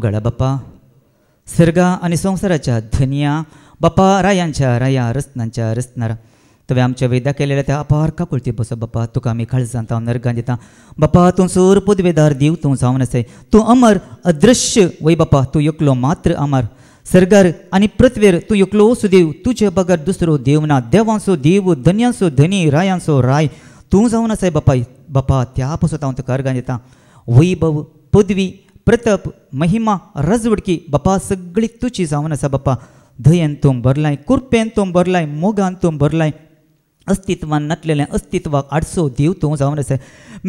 मोगळा बाप्पा सर्गा आणि संसाराच्या धनिया बाप्पा रायांच्या राया रत्नांच्या रत्नार तवे आमच्या वेदा केलेल्या त्या अपार काकुळती बस बाप्पा तुका आमी काळजांत नरगां दिता बाप्पा तूं सोर पदवेदार देव तूं जावन आसाय तूं अमर अदृश्य वै बाप्पा तूं एकलो मात्र अमर सर्गार आणि पृथ्वीर तूं एकलो सुदेव तुझे बगर दुसरो देव ना देवांचो देव धन्यांचो धनी रायांचो राय तूं जावन आसाय बाप्पा बाप्पा त्या पासून हांव तुका अर्गां दिता वैभव पदवी प्रताप महिमा रजवडकी बाप्पा सगळी तुझी जावन आसा बाप्पा धयेन तूं भरलाय कुरपेन तूं भरलाय मोगान तूं भरलाय अस्तित्वान नटलेलें अस्तित्वाक आडसो देव तूं जावन आसाय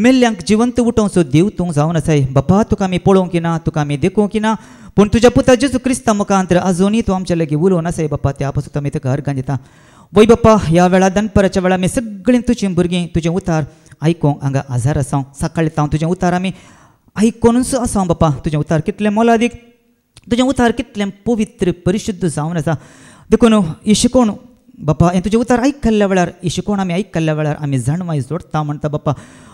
मेल्ल्यांक जिवंत उठोवचो देव तूं जावन आसाय बाप्पा तुका आमी पळोवंक ना तुका आमी देखूंक ना पूण तुज्या पुता जेजू क्रिस्ता मुखांतर आजुनूय तूं आमच्या लागीं उलोवन आसाय बाप्पा त्या पासून आमी तुका अर्गां दिता वै बाप्पा ह्या वेळा दनपराच्या वेळा आमी सगळीं तुजीं भुरगीं तुजें उतार आयकूंक हांगा आजार आसा सकाळी तांव तुजें उतार आमी आयकोनूच आसा बाप्पा तुजें उतार कितलें मोलादीक तुजें उतार कितलें पवित्र परिशुद्ध जावन आसा देखून ही शिकोवन बाप्पा हें तुजें उतार आयकल्ल्या वेळार ही शिकोवन आमी आयकल्ल्या वेळार आमी जाणवाय जोडटा म्हणटा बाप्पा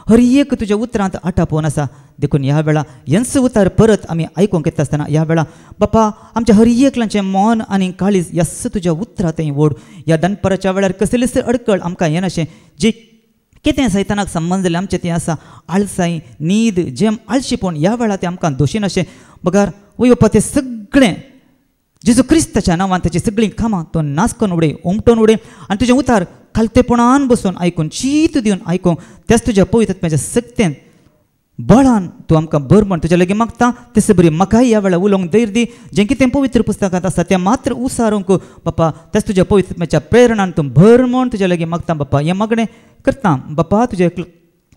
हर एक तुज्या उतरांत आटापोवन आसा देखून ह्या वेळा हेंच उतार परत आमी आयकूंक येता आसतना ह्या वेळा बाप्पा आमच्या हर एकल्याचें मन आनी काळीज यस्स तुज्या उतरांत ओड ह्या दनपराच्या वेळार कसलीच अडकळ आमकां हें नाशें जी कितें सैतानाक संबंद जालें आमचें तें आसा आळसाय न्हीद जेम आळशीपण ह्या वेळा तें आमकां दोशी नाशें बगार वय बाप्पा तें सगळें जेजू क्रिस्ताच्या नांवान ताची सगळीं कामां तो नास करून उडय उमटोवन उडय आनी तुजें उतार खालतेपणान बसून आयकून शीत दिवन आयकूंक तेच तुज्या पवित्रत्वाच्या सक्तेन बळान तूं आमकां भर म्हण तुज्या लागीं मागता तेच बरी म्हाकाय ह्या वेळा उलोवंक धैर्य दी जें कितें पवित्र पुस्तकांत आसा तें मात्र उसारूंक बाप्पा तेच तुज्या पवित्रत्वाच्या प्रेरणान तूं भर म्हण तुज्या लागीं मागता बाप्पा हें मागणें करता बाप्पा तुज्या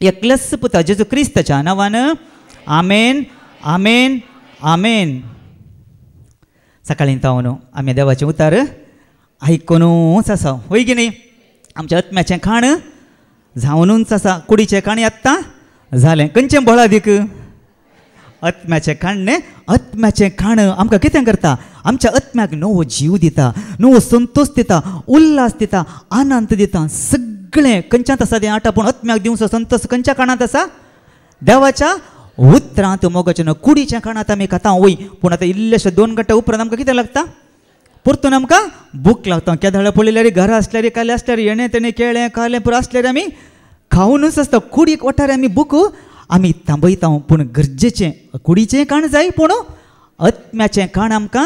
एकल्याच पुता जेजू क्रिस्ताच्या नांवान आमेन आमेन आमेन सकाळीं तावन आमी देवाचें उतार आयकोनूच आसा वय की न्ही आमच्या आत्म्याचें खाण जावनूच आसा कुडीचें खाण आत्तां जालें खंयचें बोळादीक आत्म्याचें खाण न्ही आत्म्याचें खाण आमकां कितें करता आमच्या आत्म्याक नवो जीव दिता नवो संतोश दिता उल्हास दिता आनंद दिता सगळें खंयच्यात आसा तें आटा पूण आत्म्याक दिवचो संतोश खंयच्या खाणांत आसा देवाच्या उतरांत मोगाचें न्हू कुडीच्या खाणांत आमी खाता वय पूण आतां इल्लेशे 2 घंटा उपरांत आमकां कितें लागता परतून आमकां भूक लागता केदाळा पळयल्यार घरा आसल्यार काले आसल्यार येणें तेणें केळें कालें पुरो आसल्यार आमी खावनूच आसता कुडीक वठार आमी भूक आमी थांबयता पूण गरजेचें कुडीचें खाण जाय पूण आत्म्याचें खाण आमकां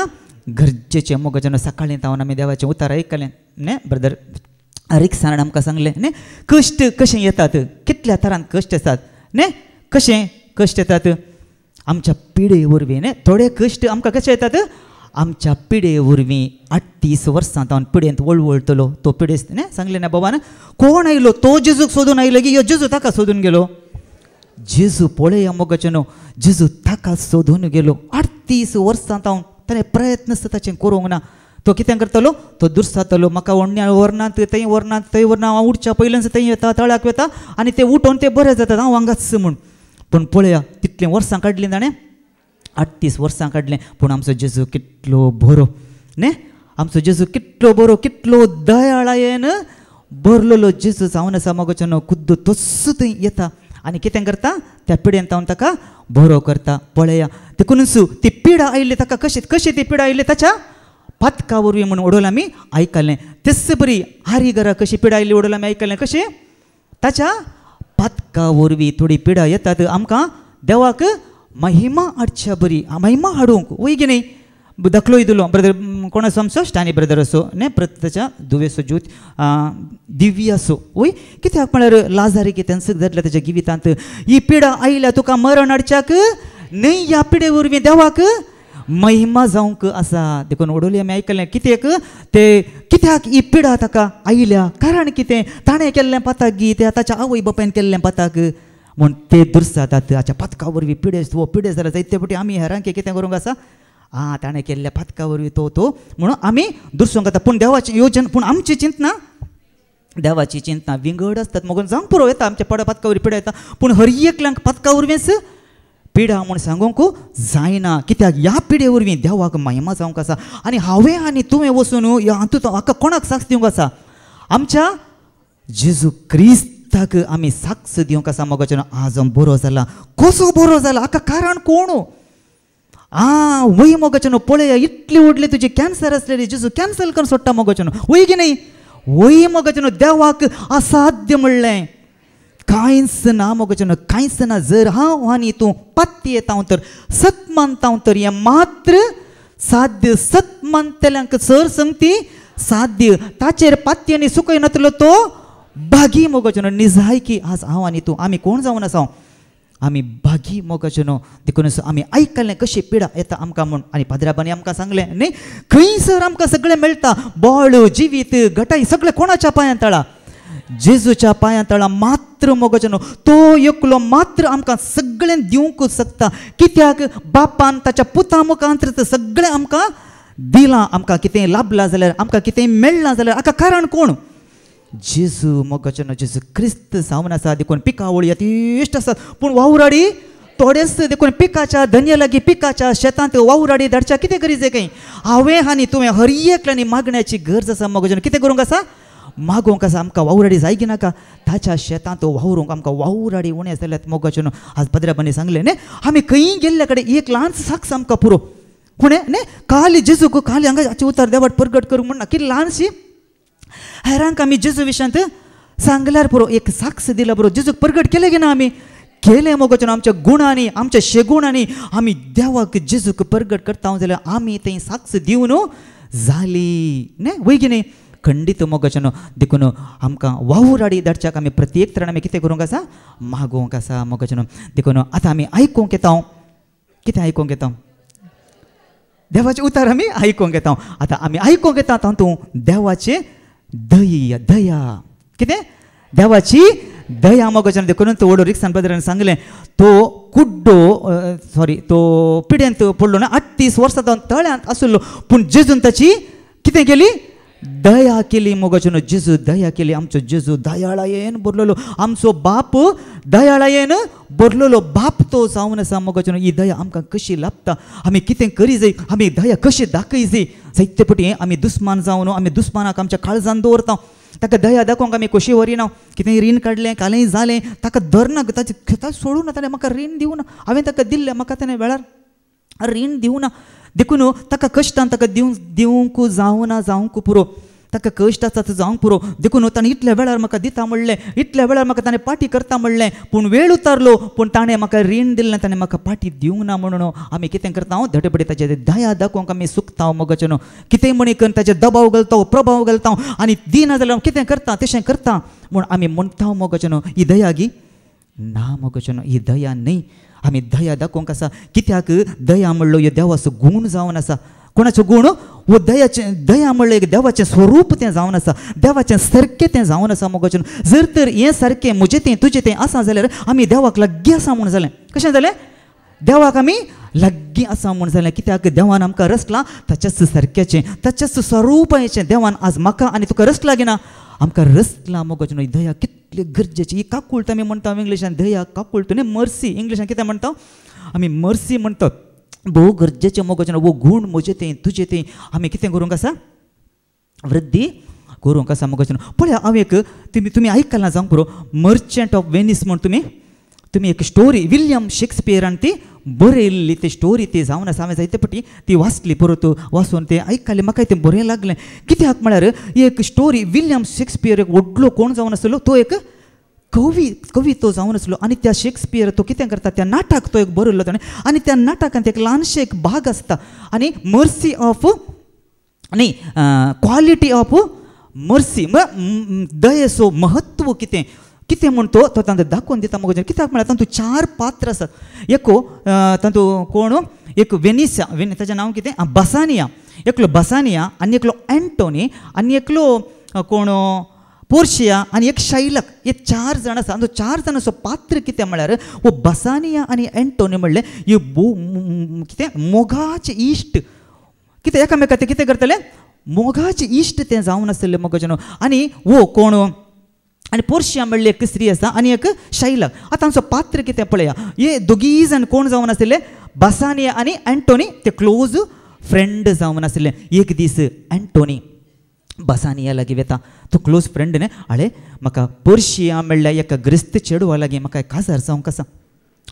गरजेचें मोगाचें न्हू सकाळीं तावन आमी देवाचें उतार आयकलें न्ही ब्रदर रिक्सान आमकां सांगलें न्ही कश्ट कशें येतात कितल्या तरान कश्ट येतात न्ही कशें कश्ट येतात आमच्या पिढे वरवीं न्ही थोडे कश्ट आमकां कशे येतात आमच्या पिढे वरवीं 38 वर्सां तावन पिडेंत वळवळटलो तो पिडेस्त न्ही सांगलें ना बाबान कोण आयलो तो जेजूक सोदून आयलो की जेजू ताका सोदून गेलो जेजू पळया मोगाचें न्हू जेजू ताका सोदून गेलो 38 वर्सां तावन ताणें प्रयत्न ताचें करूंक ना तो कितें करतलो तो दुर्सातलो म्हाका व्हडण्या वर्णांत थंय वर्णांत हांव उठच्या पयलेंच थंय येता तळ्याक वता आनी तें उठोवन तें बरें जातात हांव हांगाच म्हूण पूण पळया तितलें वर्सां काडलीं ताणें 38 वर्सां काडलें पूण आमचो जेजू कितलो बरो न्ही आमचो जेजू कितलो बरो कितलो दयाळायेन भरलेलो जेजू जावन आसा मोगाचें न्हू खुद्द तस्सो थंय येता आनी कितें करता त्या पिडेन तावन ताका बरो करता पळया देखूनच ती पिडा आयली ताका कशी ती पिडा आयली ताच्या पातका वरवीं म्हणून उडोवन आमी आयकलें तेच बरी हारी घरा कशी पिडा आयली उडोवन आमी आयकलें कशें ताच्या पातका वरवीं थोडी पिडा येतात आमकां देवाक महिमा हाडच्या बरी महिमा हाडूंक वय की न्ही दाखलोय दिलो ब्रदर कोणाचो आमचो स्टानी ब्रदर असो न्ही प्रत्येच्या दुवेसो ज्योत दिव्य असो वय कित्याक म्हळ्यार लाजारी कितें सुख जातलें ताच्या जिवितांत ही पिडा आयल्या तुका मरण हाडच्याक न्हय ह्या पिडे वरवीं देवाक महिमा जावंक आसा देखून उडोवली आमी आयकलें कित्याक ही पिडा ताका आयल्या कारण कितें ताणें केल्लें पाताक गी तें ताच्या आवय बापायन केल्लें पाताक म्हूण ते दुर्सातात हाच्या पातका वरवीं पिडे जाल्यार जायते फावटी आमी हेरांक कितें करूंक आसा ताणें केल्ल्या पातका वरवीं तो म्हणून आमी दुरसूंक येता पूण देवाचें योजन पूण आमची चिंतना देवाची चिंतना विंगड आसतात मगून जावंक पुरो येता आमच्या पातका वरवीं पिडा येता पूण हर एकल्यांक पातका वरवींच पिडा म्हूण सांगूंक जायना कित्याक ह्या पिडे वरवीं देवाक महिमा जावंक आसा आनी हांवें आनी तुवें वचून हातूंत हाका कोणाक साक्ष दिवंक आसा आमच्या जेजू क्रिस्ताक आमी साक्ष दिवंक आसा मोगाचें आज बरो जाला कसो बरो जाला हाका कारण कोण वय मोगाच्यानो पळया इतली व्हडली तुजी कॅन्सर असलेली जेजू कॅन्सल करून सोडटा मोगाच्यानो वय की नाही वय मोगाच्यानो देवाक असाध्य म्हणलें कांयच ना मोगाच्यानो कांयच ना जर हांव आनी तूं पात्य येता तर सत मानता तर हें मात्र साध्य सत मानतल्यांक सर संगती साध्य ताचेर पात्यानी सुखय नातलो तो भागी मोगाच्यानो निजायकी आज हांव आनी तूं आमी कोण जावन आसा आमी भागी मोगाच्यानो देखून आमी आयकल्लें कशी पिडा येता आमकां म्हूण आनी पाद्राबांनी आमकां सांगलें न्ही खंयसर आमकां सगळें मेळटा बोळ जिवीत घटाय सगळें कोणाच्या पांयां तळा जेजूच्या पांयां तळा मात्र मोगाच्यानो तो एकलो मात्र आमकां सगळें दिवंक शकता कित्याक बापान ताच्या पुता मुखांतर सगळें आमकां दिलां आमकां कितें लाभलां जाल्यार आमकां कितें मेळ्ळां जाल्यार हाका कारण कोण जेजू मोगाच्यानो जेजू क्रिस्त जावन आसा देखून पिकावळी यथेश्ट आसात पूण वावराडी थोडेच देखून पिकाच्या धन्य लागीं पिकाच्या शेतांत वावराडी धाडच्या कितें गरजे काय हांवें आनी तुवें हर एकल्यानी मागण्याची गरज आसा मोगाच्यानो कितें करूंक आसा मागोवंक आसा आमकां वावराडी जाय की नाका ताच्या शेतांत वावरूंक आमकां वावराडी उणें जाल्यात मोगाच्यानो आज पद्राबांनी सांगलें न्ही आमी खंय गेल्ल्या कडेन एक ल्हानसो साक्ष आमकां पुरो कोणें न्ही काली जेजूक काली हांगा हाचे उतार देवाट प्रगट करूंक म्हणना की ल्हानशी हेरांक आमी जेजू विशयांत सांगल्यार पुरो एक साक्ष दिला पुरो जेजूक प्रगट केलें की ना आमी केलें मोगाच्यानो आमच्या गुणांनी आमच्या शेगुणांनी आमी देवाक जेजूक प्रगट करता जाल्यार आमी तें साक्ष दिवन जाली न्ही वय की न्ही खंडीत मोगाच्यानो देखून आमकां वावराडी धाडच्याक आमी प्रत्येक तरान आमी कितें करूंक आसा मागोवंक आसा मोगाच्यानो देखून आतां आमी आयकूंक येता कितें आयकूंक येता देवाचे उतार आमी आयकूंक येता आतां आमी आयकूंक येता तातूंत देवाचे दया दया कितें देवाची दया मोगाच्यानो देखून तो व्हडलो रिक्सान ब्रदरान सांगलें तो कुड्डो तो पिड्यांत पडलो ना 38 वर्सां तळ्यांत आसलो पूण जेजून ताची कितें केली दया केली मोगाच्यानो जेजू दया केली आमचो जेजू दयाळायेन भरलेलो आमचो बाप दयाळायेन भरलेलो बाप तो जावन आसा मोगाच्यानो ही दया आमकां कशी लाभता आमी कितें करी जाय आमी दया कशी दाखय जाय जायते फावटी आमी दुस्मान जावन आमी दुस्मानाक आमच्या काळजांत दवरता ताका दया दाखोवंक आमी कशी वरिना कितेंय रीण काडलें कालेंय जालें ताका धरना ताची ताका सोडून ताणें म्हाका रीण दिवना हांवें ताका दिल्लें म्हाका ताणें वेळार रीण दिवना देखून ताका कश्टान ताका दिवंक जावना जावंक पुरो ताका कश्ट आसा जावंक पुरो देखून ताणें इतल्या वेळार म्हाका दिता म्हणलें इतल्या वेळार म्हाका ताणें पाटी करता म्हणलें पूण वेळ उतारलो पूण ताणें म्हाका रीण दिल्लें ताणें म्हाका पाटी दिवंक ना म्हणून आमी कितें करता धडपडी ताचे दया दाखोवंक आमी सुकता मोगाच्यानो कितेंय म्हणी करून ताचे दबाव घालता प्रभाव घालता आनी दिना जाल्यार कितें करता तशें करता म्हूण आमी म्हणटा मोगाच्यानो ही दया गी ना मोगाच्यानो ही दया न्ही आमी दया दाखोवंक आसा कित्याक दया म्हणलो ह्यो देवाचो गूण जावन आसा कोणाचो गूण वो दया म्हणलें एक देवाचें स्वरूप तें जावन आसा देवाचें सारकें तें जावन आसा मोगाच्यानो जर तर हें सारकें म्हजें तें तुजें तें आसा जाल्यार आमी देवाक लागीं आसा म्हूण जालें कशें जालें देवाक आमी लागीं आसा म्हूण जालें कित्याक देवान आमकां रचलां ताच्याच सारक्याचें ताच्याच स्वरुपाचें देवान आज म्हाका आनी तुका रचलां गी ना आमकां रचलां मोगाच्यानो ही दया कितली गरजेची ही काकूळट आमी म्हणटा इंग्लिशान दया काकूळट न्ही मर्सी इंग्लिशान कितें म्हणटा आमी मर्सी म्हणटा भोव गरजेचें मोगाच्यानो वो गूण म्हजें तें तुजें तें आमी कितें करूंक आसा वृद्धी करूंक आसा मोगाच्यानो पळया हांव एक तुमी आयकलां जावंक पुरो मर्चंट ऑफ वेनीस म्हूण तुमी एक स्टोरी विलियम शेक्सपियरान ती बरयल्ली ती स्टोरी ती जावन आसा हांवें जायते फावटी ती वाचली परत वाचून तें आयकलें म्हाका तें बरें लागलें कित्याक म्हळ्यार एक स्टोरी विलियम शेक्सपियर एक व्हडलो कोण जावन आसलो तो एक कवी तो जावन आसलो आनी त्या शेक्सपियर तो कितें करता त्या नाटक तो एक बरयल्लो ताणें आनी त्या नाटकांत एक ल्हानशें एक भाग आसता आनी मर्सी ऑफ न्ही क्वॉलिटी ऑफ मर्सी दयेचो महत्व कितें कितें म्हूण तो तांकां दाखोवन दिता मोगाच्यान कित्याक म्हळ्यार तातूंत 4 पात्र आसात एक तातूंत कोण एक वेनिसा ताचें नांव कितें बसानिया एकलो बसानिया आनी एकलो एंटोनी आनी एकलो कोण पोर्शिया आनी एक शायलक हे 4 जाण आसा आनी 4 जाणांचो पात्र कितें म्हळ्यार वो बसानिया आनी एंटोनी म्हणलें हे कितें मोगाचे इश्ट कितें एकामेका ते कितें करतले मोगाचे इश्ट तें जावन आसलें मोगाच्यानो आनी वो कोण आनी पोर्शिया म्हणली एक स्त्री आसा आनी एक शायलक आतां तांचो पात्र कितें पळया हे दोगूय जाण कोण जावन आसले बसानिया आनी एंटोनी ते क्लोज फ्रेंड जावन आसले एक दीस एंटोनी बसानिया लागीं वेता तो क्लोज फ्रेंड न्ही आळे म्हाका पोर्शिया म्हणल्यार एका ग्रिस्त चेडवा लागीं म्हाका एक काजार जावंक आसा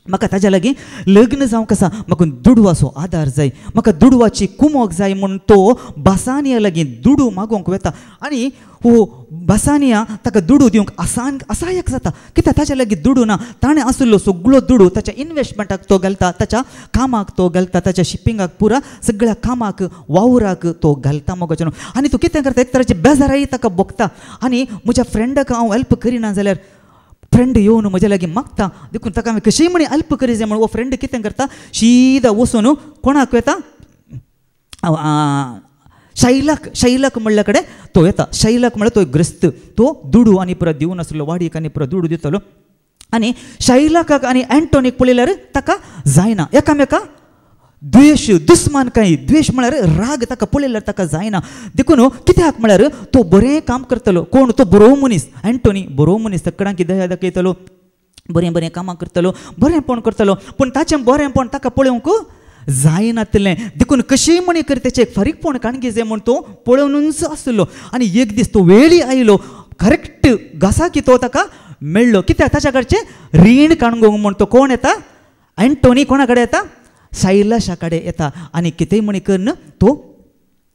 म्हाका ताज्या लागीं लग्न जावंक आसा म्हाका दुडवाचो आदार जाय म्हाका दुडवाची कुमोक जाय म्हूण तो बासानिया लागीं दुडू मागोवंक वता आनी हो बासानिया ताका दुडू दिवंक असायक जाता कित्याक ताच्या लागीं दुडू ना ताणें आसलो सगळो दुडू ताच्या इन्वेस्टमेंटाक तो घालता ताच्या कामाक तो घालता ताच्या शिपिंगाक पुरा सगळ्या कामाक वावराक तो घालता मोगाचें आनी तो कितें करता एक तराची बेजाराई ताका भोगता आनी म्हज्या फ्रेंडाक हांव हेल्प करिना जाल्यार फ्रेंड येवन म्हज्या लागीं मागता देखून ताका हांवें कशेंय म्हणी हेल्प करी जाय म्हणून हो फ्रेंड कितें करता सीदा वचून कोणाक येता शैलाक म्हणल्या कडेन तो येता शैलाक म्हणल्यार तो ग्रस्त तो दुडू आनी परत दिवून आसलो वाडीक आनी परत दुडू दितलो आनी शैलाकाक आनी एंटोनीक पळयल्यार ताका जायना एकामेका द्वेश दुस्मानकाय द्वेश म्हळ्यार राग ताका पळयल्यार ताका जायना देखून कित्याक म्हळ्यार तो बरें काम करतलो कोण तो बरो मनीस एंटोनी बरो मनीस सगळ्यांक दया दाखयतलो बरें बरें कामां करतलो बरेंपण करतलो पूण ताचें बरेंपण ताका पळोवंक जायनातलें देखून कशेंय म्हणी कर तेचें फारीकपण काणगी जाय म्हूण तो पळोवनूच आसलो आनी एक दीस तो वेळी आयलो करेक्ट घासा की तो ताका मेळ्ळो कित्याक ताच्या कडचें रीण काणगोंक म्हूण तो कोण येता एंटोनी कोणा कडेन येता शैलाशा कडेन येता आनी कितेंय म्हणी करन तो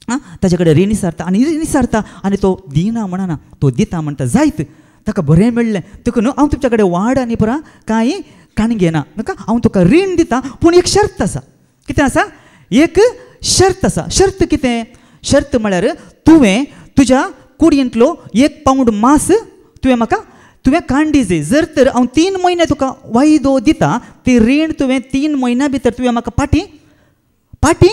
ताचे कडेन रीण विचारता आनी तो दिना म्हणना तो दिता म्हणटा जायत ताका बरें मेळ्ळें देखून हांव तुमच्या कडेन वाड आनी परा कांय काणगे ना नाका हांव तुका रीण दिता पूण एक शर्त आसा कितें आसा एक शर्त आसा शर्त कितें शर्त म्हळ्यार तुवें तुज्या कुडयेंतलो 1 पावंड मांस तुवें कांडी जाय जर तर हांव 3 म्हयने तुका वायदो दिता ती रीण तुवें 3 म्हयन्या भितर तुवें म्हाका पाटी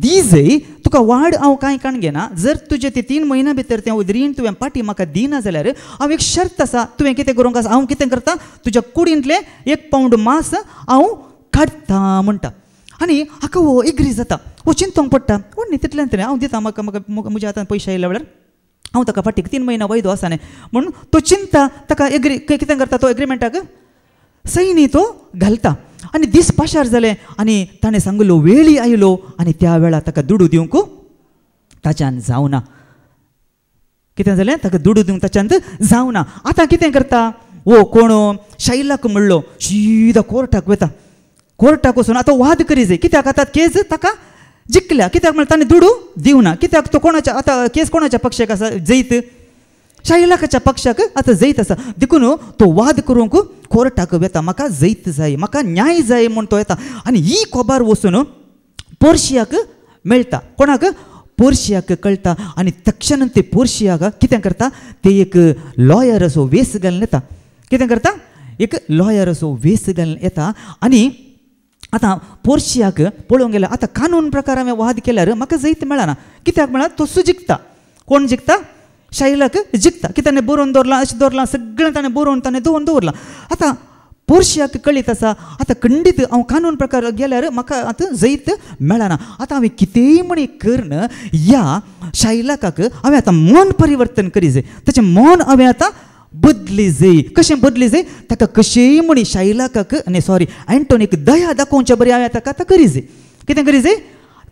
दी जाय तुका वाड हांव कांय काणगे ना जर तुजें ती 3 म्हयन्या भितर तें रीण तुवें पाटी म्हाका दिना जाल्यार हांव एक शर्त आसा तुवें कितें करूंक आसा हांव कितें करता तुज्या कुडींतलें 1 पावंड मांस हांव काडटा म्हणटा आनी हाका हो एग्री जाता हो चिंतोंक पडटा पूण तितल्यान तरी हांव दिता म्हाका म्हज्या हातान पयशे आयल्या वेळार हांव ताका फाटीक 3 म्हयने वायदो आसा न्ही म्हणून तो चिंता ताका एग्री कितें करता तो एग्रीमेंटाक सैनी तो घालता आनी दीस पाशार जाले आनी ताणें सांगलो वेळी आयलो आनी त्या वेळार ताका दुडू दिवंक ताच्यान जावना कितें जालें ताका दुडू दिवंक ताच्यान जावना आतां कितें करता हो कोण शैलाक म्हणलो सीदा कोर्टाक वता कोर्टाक वचून आतां वाद करी जाय कित्याक आतां केस ताका जिखल्या कित्याक म्हळ्यार ताणें दुडू दिवना कित्याक तो कोणाच्या आतां केस कोणाच्या पक्षाक आसा जैत शैलाकाच्या पक्षाक आतां जैत आसा देखून तो वाद करूंक कोर्टाक वता म्हाका जैत जाय म्हाका न्याय जाय म्हूण तो येता आनी ही खबर वचून पोर्शियाक मेळटा कोणाक पोर्शियाक कळटा आनी तक्षण ते पोर्शियाक कितें करता ते एक लॉयर असो वेस घालून येता कितें करता एक लॉयर असो वेस घालून येता आनी आतां पोर्शियाक पळोवंक गेल्यार आतां कानून प्रकार हांवें वाद केल्यार म्हाका जैत मेळना कित्याक म्हळ्यार तो जिखता कोण जिखता शैलाक जिखता कित्याक ताणें बरोवन दवरलां अशें दवरलां सगळें ताणें बरोवन ताणें दवरलां आतां पोर्शियाक कळीत आसा आतां खंडीत हांव कानून प्रकार गेल्यार म्हाका आतां जैत मेळना आतां हांवें कितेंय म्हणी करन ह्या शैलाकाक हांवें आतां मन परिवर्तन करी जाय ताचें मन हांवें आतां बदली जाय कशें बदली जाय ताका कशेंय म्हणी शैलाकाक एंटोनीक दया दाखोवचे बरें हांवें ताका आतां करी जाय कितें करी जाय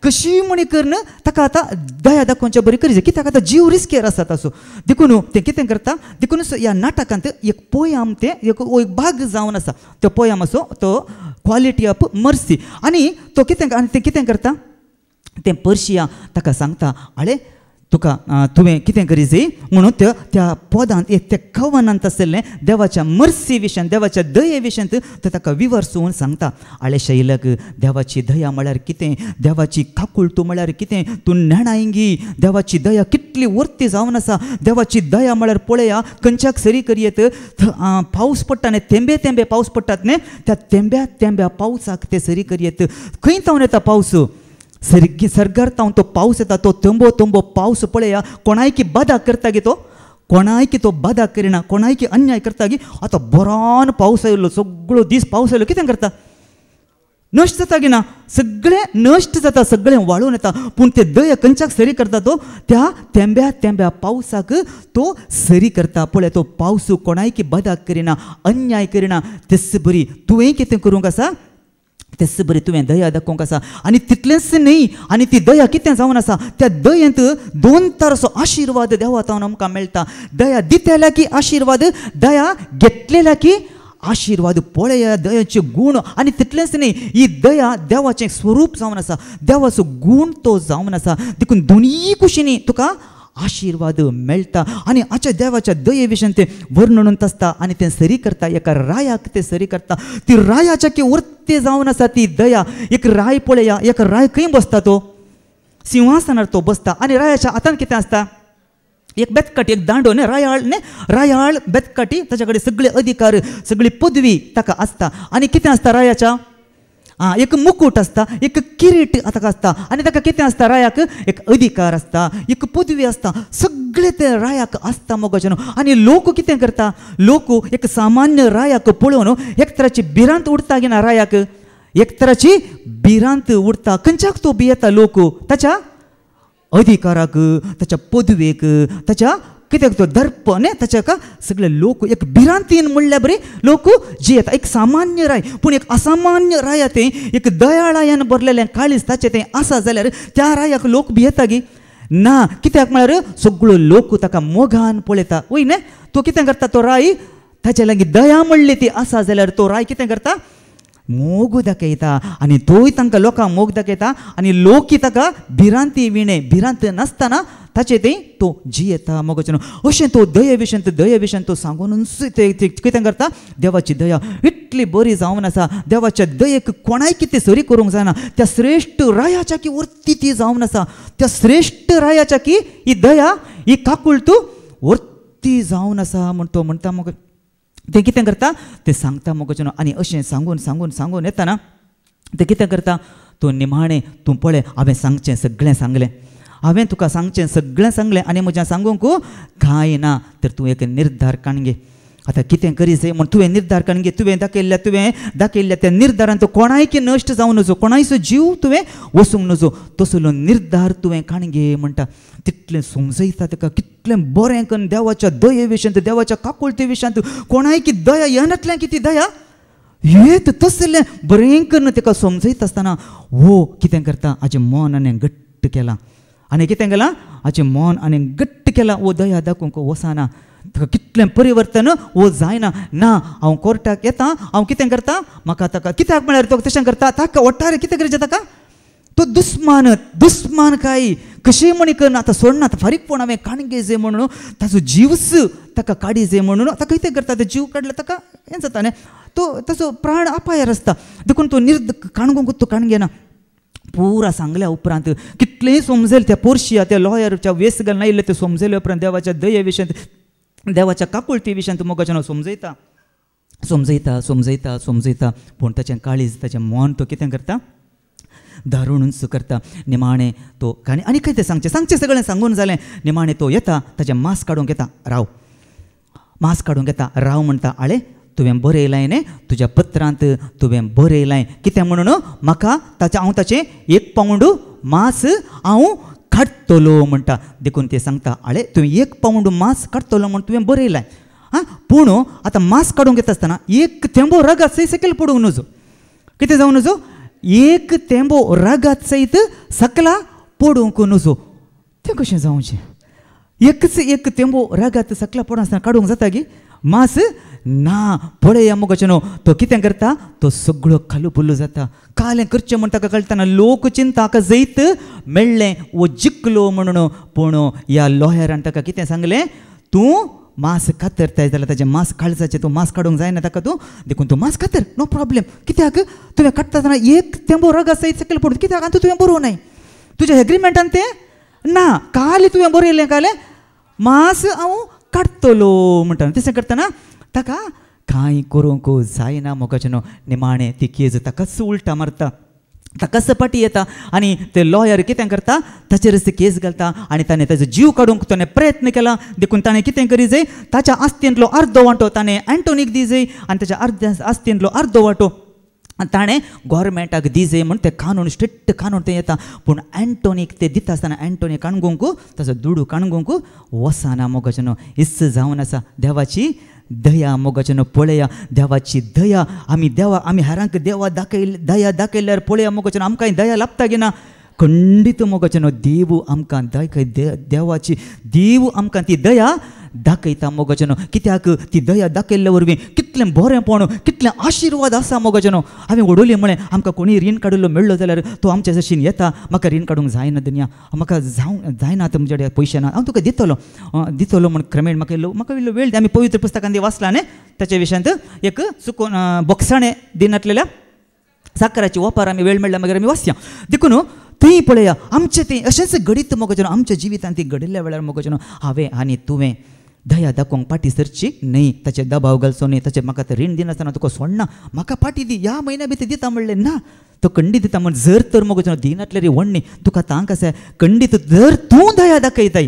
कशी म्हणी करन ताका आतां दया दाखोवचे बरी करी जाय कित्याक आतां जीव रिस्केर आसा ताचो देखून तें कितें करता देखून ह्या नाटकांत एक पोयम तें एक भाग जावन आसा तो पोयम असो तो क्वॉलिटी ऑफ मर्सी आनी तो कितें करता तें पर्शिया ताका सांगता आळे तुका तुवें कितें करी जाय म्हणून त्या पदांत एक तें कवनांत आसलें देवाच्या मर्सी विशयान देवाच्या दये विशयान तो ताका विवरसून सांगता आळे शैलाक देवाची दया म्हळ्यार कितें देवाची काकुळटू म्हळ्यार कितें तूं नेणायंगी देवाची दया कितली वर्ती जावन आसा देवाची दया म्हळ्यार पळया खंयच्याक सरी करयेत पावस पडटा न्ही थेंबे थेंबे पावस पडटात न्ही त्या थेंब्या थेंब्या पावसाक ते सरी करयेत खंय तावन येता पावस सर्गार तो पावस येता तो थंबो थंबो पावस पळया कोणायकी बाधा करता गे तो कोणायकी तो बाधा करिना कोणायकी अन्याय करता गे आतां बरोन पावस आयलो सगळो दीस पावस आयलो कितें करता नश्ट जाता गे ना सगळें नश्ट जाता सगळें वाळून येता पूण ते दया खंयच्याक सरी करता तो त्या थेंब्या थेंब्या पावसाक तो सरी करता पळय तो पावस कोणायकी बाधा करिना अन्याय करिना तेच बरी तुवें कितें करूंक आसा तेच बरी तुवें दया दाखोवंक आसा आनी तितलेंच न्ही आनी ती दया कितें जावन आसा त्या दयेंत 2 तरांचो आशिर्वाद देवातावन आमकां मेळटा दया दितेल्या की आशिर्वाद दया घेतलेल्या की आशिर्वाद पळया दयाचे गूण आनी तितलेंच न्ही ही दया देवाचें स्वरूप जावन आसा देवाचो गूण तो जावन आसा देखून दोनीय कुशींनी तुका आशिर्वाद मेळटा आनी हाच्या देवाच्या दये विशयी तें वर्णन आसता आनी तें सरी करता एका रायाक तें सरी करता ती रायाच्या की वर्ते जावन आसा ती दया एक राय पळया एक राय खंय बसता तो सिंहासनार तो बसता आनी रायाच्या हातान कितें आसता एक बेतकाटी एक दांडो न्ही रायाळ बेतकाटी ताच्या कडेन सगळे अधिकार सगळी पदवी ताका आसता आनी कितें आसता रायाच्या एक मुकुट आसता एक किरीट ताका आसता आनी ताका कितें आसता रायाक एक अधिकार आसता एक पदवी आसता सगळे ते रायाक आसता मोगाचें आनी लोक कितें करता लोक एक सामान्य रायाक पळोवन एक तराची भिरांत उरता गे ना रायाक एक तराची भिरांत उरता खंयच्याक तो भियेता लोक ताच्या अधिकाराक ताच्या पदवेक ताच्या कित्याक तो दर्प न्ही ताच्या सगळे लोक एक भिरांतीन म्हणल्या बरी लोक जियेता एक सामान्य राय पूण एक असामान्य राया तें एक दयाळायान भरलेलें काळीज ताचें तें आसा जाल्यार त्या रायाक लोक भियेता गे ना कित्याक म्हळ्यार सगळो लोक ताका मोगान पळयता वय न्ही तो कितें करता तो राय ताच्या लागीं दया म्हणली ती आसा जाल्यार तो राय कितें करता मोग दाखयता आनी तोय तांकां लोकांक मोग दाखयता आनी लोक ताका भिरांती विणे भिरांत नासतना ताचे तें तो जियेता मोगाचें अशें तो दये विशयी तो सांगूनच कितें करता देवाची दया इतली बरी जावन आसा देवाच्या दयेक कोणाय कितें सरी करूंक जायना त्या श्रेश्ठ रायाच्या की वर्ती ती जावन आसा त्या श्रेश्ठ रायाच्या की ही दया ही काकुळट वर्ती जावन आसा म्हण तो म्हणटा मग ते कितें करता ते सांगता मोगाचें आनी अशें सांगून येता ते कितें करता तो निमाणें तूं पळय हांवें सांगचें सगळें सांगलें हांवें तुका सांगचें सगळें सांगलें आनी म्हज्या सांगूंक कांय ना तर तूं एक निर्धार काणगे आतां कितें करीत म्हण तुवें निर्धार काणगे तुवें दाखयल्ल्या त्या निर्धारान तो कोणाय की नश्ट जावं नजो कोणायचो जीव तुवें वसूंक नजो तसलो निर्धार तुवें काणगे म्हणटा तितलें समजयता ताका कितलें बरें करून देवाच्या दये विशयी देवाच्या काकुळते विशयी कोणाय की दया येनातल्यान कितें दया येत तसलें बरें करून ताका समजयता आसतना वो कितें करता हाजें मन आनी घट्ट केलां आनी कितें केलां हाजें मन आनी घट्ट केलां वो दया दाखोवंक वचना ताका कितलें परिवर्तन वो जायना ना हांव कोर्टाक येता हांव कितें करता म्हाका ताका कित्याक म्हळ्यार तो तशें करता ताका ओट्टारे कितें करचें ताका तो दुस्मान काय कशें म्हणी करून आतां सोडना आतां फारीकपण हांवें काणगे जे म्हणून ताचो जीवच ताका काडी जे म्हणून ताका कितें करता तो जीव काडलो ताका हें जाता न्ही तो ताचो प्राण अपायार आसता देखून तो काणगोंक तो काणगे ना पुरा सांगल्या उपरांत कितलेंय समजल त्या पोरशिया त्या लॉयरच्या वेस घालून आयिल्ले ते समजले उपरांत देवाच्या दये विशयी देवाच्या काकुळती विशयी मोगाचें समजयता पूण ताचें काळीज ताचें मन तो कितें करता दारुणूच करता निमाणें तो काणी आनी खंय तें सांगचें सगळें सांगून जालें निमाणें तो येता ताचें मांस काडूंक येता राव म्हणटा आळे तुवें बरयलां न्ही तुज्या पत्रांत तुवें बरयलां कितें म्हणून म्हाका हांव ताचें 1 पावंड मांस हांव काडटलो म्हणटा देखून ते सांगता आळे तुवें 1 पावंड मांस काडटलो म्हण तुवें बरयलां पूण आतां मांस काडूंक येता आसतना 1 थेंबो रगत सयत सकयल पडूंक नजो कितें जावं नजो 1 थेंबो रगत सयत सकला पडूंक नजो तें कशें जावचें एकच 1 थेंबो रगत सकला पडून आसतना काडूंक जाता गी मांस ना पळया मोगाचें तो कितें करता तो सगळो खालू पुल्लू जाता कालें करचें म्हण ताका कळटना लोक चिंता हाका जैत मेळ्ळें वो जिखलो म्हणून पूण ह्या लॉयरान ताका कितें सांगलें तूं मांस कातरताय जाल्यार ताचें मांस काळजाचें तूं मांस काडूंक जायना ताका तूं देखून तूं मांस कातर नो प्रॉब्लेम कित्याक तुवें काडटा आसतना 1 थेंबो रगत सयत सकयल पडून कित्याक आनी तुवें बरोवनाय तुज्या एग्रिमेंटान तें ना काल तुवें बरयलें कालें मांस हांव काडटलो म्हणटा तशें करतना ताका कांय करूंक जायना मोगाचें निमाणें ती केज ताकाच उलटा मारता ताकाच पाटी येता आनी ते लॉयर कितें करता ताचेरच ती केस घालता आनी ताणें ताचो जीव काडूंक ताणें प्रयत्न केला देखून ताणें कितें करी जाय ताच्या आस्तींतलो अर्दो वांटो ताणें एंटोनीक दी जाय आनी ताच्या अर्ध्या आस्तींतलो अर्दो वांटो ताणें गोवोरमेंटाक दी जाय म्हूण तें कानून स्ट्रिक्ट कानून तें येता पूण एंटोनीक तें दिता आसतना एंटोनी काणगोंक ताचो दुडू काणगोंक वचना मोगाचें हिस्स जावन आसा देवाची दया मोगाचें पळया देवाची दया आमी हेरांक दया दाखयल्यार पळया मोगाचें आमकां दया लाभता गे ना खंडीत मोगाचें देव आमकां देवाची देव आमकां ती दया दाखयता मोगाचेनो कित्याक ती दया दाखयल्ल्या वरवीं कितलें बरेंपण कितलें आशिर्वाद आसा मोगाचेनो हांवें उडोवली म्हळें आमकां कोणी रीण काडिल्लो मेळ्ळो जाल्यार तो आमच्या जशीन येता म्हाका रीण काडूंक जायना दुनिया म्हाका जायना तुमचे कडेन पयशे ना हांव तुका दितलो म्हण क्रमेण म्हाका इल्लो वेळ आमी पवित्र पुस्तकान ते वाचला न्ही त्याच्या विशयांत एक चुकून बोक्साणे दिनातलेल्या साखराची वापर आमी वेळ मेळ्ळा मागीर आमी वाचया देखून थंय पळया आमचें तें अशेंच घडीत मोगाचेनो आमच्या जिवितांत ती घडिल्ल्या वेळार मोगाचेनो हांवें आनी तुवें दया दाखोवंक पाटी सरची न्ही ताचे दबाव घालचो न्ही ताचे म्हाका रिण दिनासतना तुका सोडना म्हाका पाटी दी ह्या म्हयन्या भितर दिता म्हणलें ना तो खंडीत दिता म्हण जर तर मोगाचेनो दिनातले रे व्हडणी तुका तांक आसा खंडीत जर तूं दया दाखयताय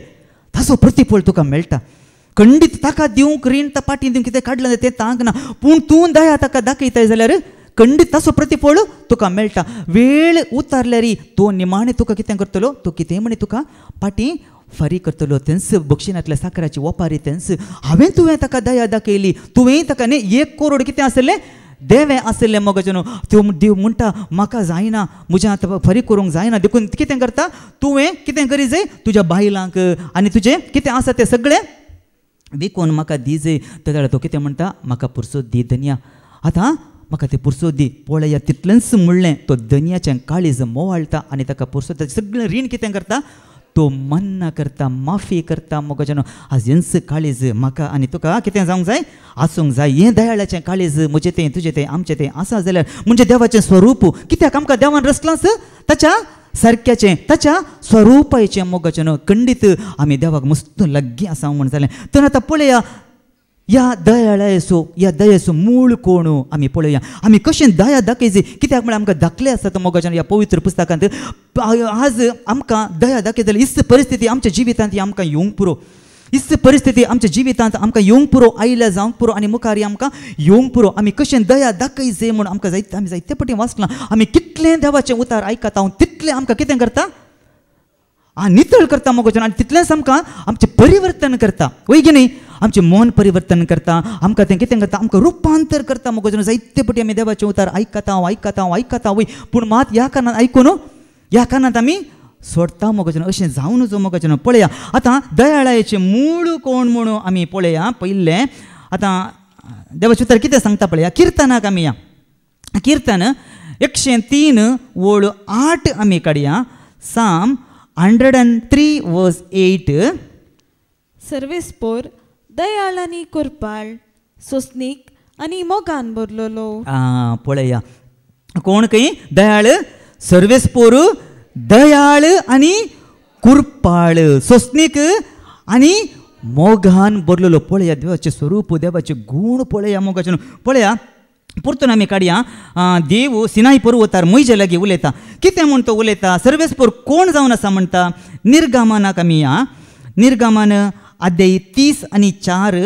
ताचो प्रतिफळ तुका मेळटा खंडीत ताका दिवंक रीण ता पाटी दिवंक कितें काडलें तें तांक ना पूण तूं दया ताका दाखयताय जाल्यार खंडीत ताचो प्रतिफळ तुका मेळटा वेळ उतारल्यार तो निमाणे तुका कितें करतलो तो कितें म्हणे तुका पाटी फारी करतलो तेंच बक्षिणांतल्या साखराची ओपारी तेंच हांवें तुवें ताका दया दाखयली तुवें ताका न्ही 1 करोड कितें आसलें देवें आसलें मोगाचेनो त्यो देव म्हणटा म्हाका जायना म्हज्या आतां फारी करूंक जायना देखून कितें करता तुवें कितें करी जाय तुज्या बायलांक आनी तुजें कितें आसा तें सगळें विकून म्हाका दी जाय तेन्ना तो कितें म्हणटा म्हाका पुरसोत दी धन्या आतां म्हाका तें पुरसोत दी पळया तितलेंच म्हणलें तो धन्याचें काळीज मोवाळटा आनी ताका पुरसोत सगळें रीण कितें करता तो मन्ना करता माफी करता मोगाचेनो आज हेंच काळीज म्हाका आनी तुका कितें जावंक जाय आसूंक जाय हें दयाळाचें काळीज म्हजें तें तुजें तें आमचें तें आसा जाल्यार म्हणजे देवाचें स्वरूप कित्याक आमकां देवान रचलांच ताच्या सारक्याचें ताच्या स्वरुपाचें मोगाचेनो खंडीत आमी देवाक मस्त लाग्गी आसा म्हण जालें तर आतां पळया ह्या दयाचो मूळ कोण आमी पळया आमी कशें दया दाखयची कित्याक म्हळ्यार आमकां दाखले आसता मोगाचेन ह्या पवित्र पुस्तकांत आज आमकां दया दाखय जाल्यार इस परिस्थिती आमच्या जिवितांत ही आमकां येवंक पुरो इस परिस्थिती आमच्या जिवितांत आमकां येवंक पुरो आयल्या जावंक पुरो आनी मुखार आमकां येवंक पुरो आमी कशें दया दाखयचे म्हूण आमकां आमी जायते फावटी वाचलां आमी कितलें देवाचें उतार आयकता तितलें आमकां कितें करता नितळ करता मोगाचेन आनी तितलेंच आमकां आमचें परिवर्तन करता वय की न्ही आमचें मन परिवर्तन करता आमकां तें कितें करता आमकां रुपांतर करता मोगाचेन जायते फावटी आमी देवाचें उतार आयकता वय पूण मात ह्या कारणान आयकून ह्या कारणांत आमी सोडता मोगाचेन अशें जावन जो मोगाचेन पळया आतां दयाळायेचें मूळ कोण म्हणून आमी पळया पयलें आतां देवाचें उतार कितें सांगता पळया किर्तनाक आमी या किर्तन 103 ओळ 8 आमी काडया साम 103 वर्स 8 सर्वेस्पोर दयाळ आनी कुरपाळ सोसनीक आनी मोगान भरलेलो पळया कोण खंय दयाळ सर्वेस्पोर दयाळ आनी कुरपाळ सोसनीक आनी मोगान भरलेलो पळया देवाचें स्वरूप देवाचें गूण पळया मोगाचें पळया परतून आमी काडया देव सिनाई पर्वतार मोइशे लागीं उलयता कितें म्हूण तो उलयता सर्वेस्पोर कोण जावन आसा म्हणटा निर्गमनाक आमी या निर्गमन अध्याय 30 आनी 4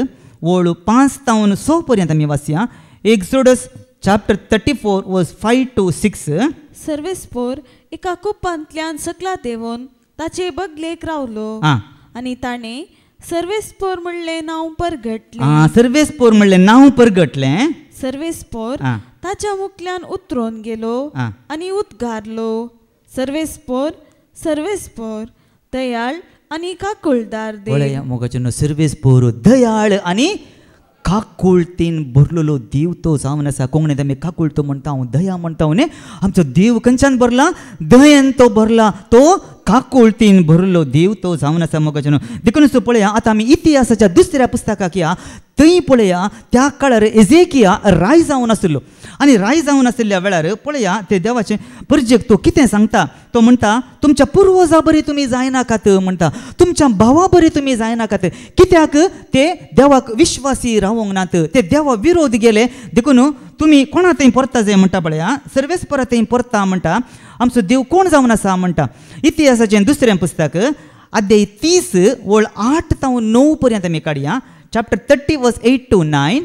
ओळ 5 तावन 6 पर्यंत आमी वाचया एक्सोडस चॅप्टर 34 वर्स 5 to 6 सर्वेस्पोर एका कुप्पांतल्यान सकला देंवून ताचे बगलेक रावलो आनी ताणें सर्वेस्पोर म्हणलें नांव परगटलें सर्वेस्पोर म्हणलें नांव परगटलें सर्वेस्पोर ताच्या मुखल्यान उतरून गेलो आनी उद्गारलो सर्वेस्पोर सर्वेस्पोर दयाळ आनी काकुळदार देव मोगाचें सर्वेस्पोर दयाळ आनी काकुळतीन भरलेलो देव तो जावन आसा कोंकणीत आमी काकुळतो म्हणटा हांव दया म्हणटा न्ही आमचो देव खंयच्यान भरला दयेन तो भरला तो काकुळतीन भरलो देव तो जावन आसा मोगाचें देखून पळया आतां आमी इतिहासाच्या दुसऱ्या पुस्तकाक या थंय पळया त्या काळार एजेकिया राय जावन आसलो आनी राय जावन आशिल्ल्या वेळार पळया ते देवाचें परजेक तो कितें सांगता तो म्हणटा तुमच्या पुर्वजां बरी तुमी जायनाकात म्हणटा तुमच्या भावा बरी तुमी जायनाकात कित्याक ते देवाक विश्वासी रावूंक नात ते देवा विरोध गेले देखून तुमी कोणा थंय परता जाय म्हणटा पळया सर्वेस्परा थंय परता म्हणटा आमचो देव कोण जावन आसा म्हणटा इतिहासाचें दुसरें पुस्तक अध्याय 30 ओळ 8 तावन 9 पर्यंत आमी काडया चॅप्टर 30 वर्स 8 to 9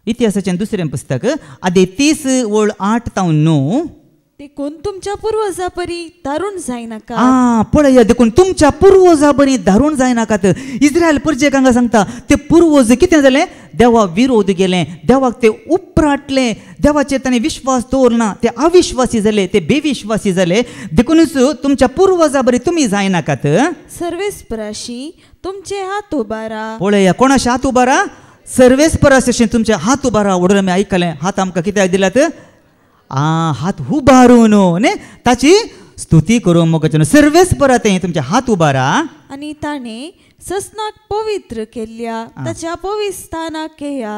इतिहासाचें दुसरें पुस्तक अध्याय 30 ओळ 8 तावन 9 देखून तुमच्या पुर्वजां बरी दारूण जायनाका पळया देखून तुमच्या पुर्वजां बरी दारूण जायनाकात इस्रायल परजेक हांगा सांगता ते पुर्वज कितें जालें देवा विरोध गेले, देवाक ते उपराटले, देवाचेर ताणें विश्वास दवरना, ते अविश्वासी जाले, ते बेविश्वासी जाले. देखूनच तुमच्या पुर्वजां बरी तुमी जायनाकात. सर्वेस्पराशी तुमचे हात उबारा. पळया कोणाचे हात उबारा? सर्वेस्पराशी तुमचे हात उबारा. वडून आमी आयकलें, हात आमकां कित्याक दिल्यात? हात उबारून न्ही ताची स्तुती करूंक मोगाचें. सर्वेस्परा ते तुमचे हात उबारा. आणि ताणे ससनाक पवित्र केल्ल्या ताच्या पवित्र स्थानाक येया.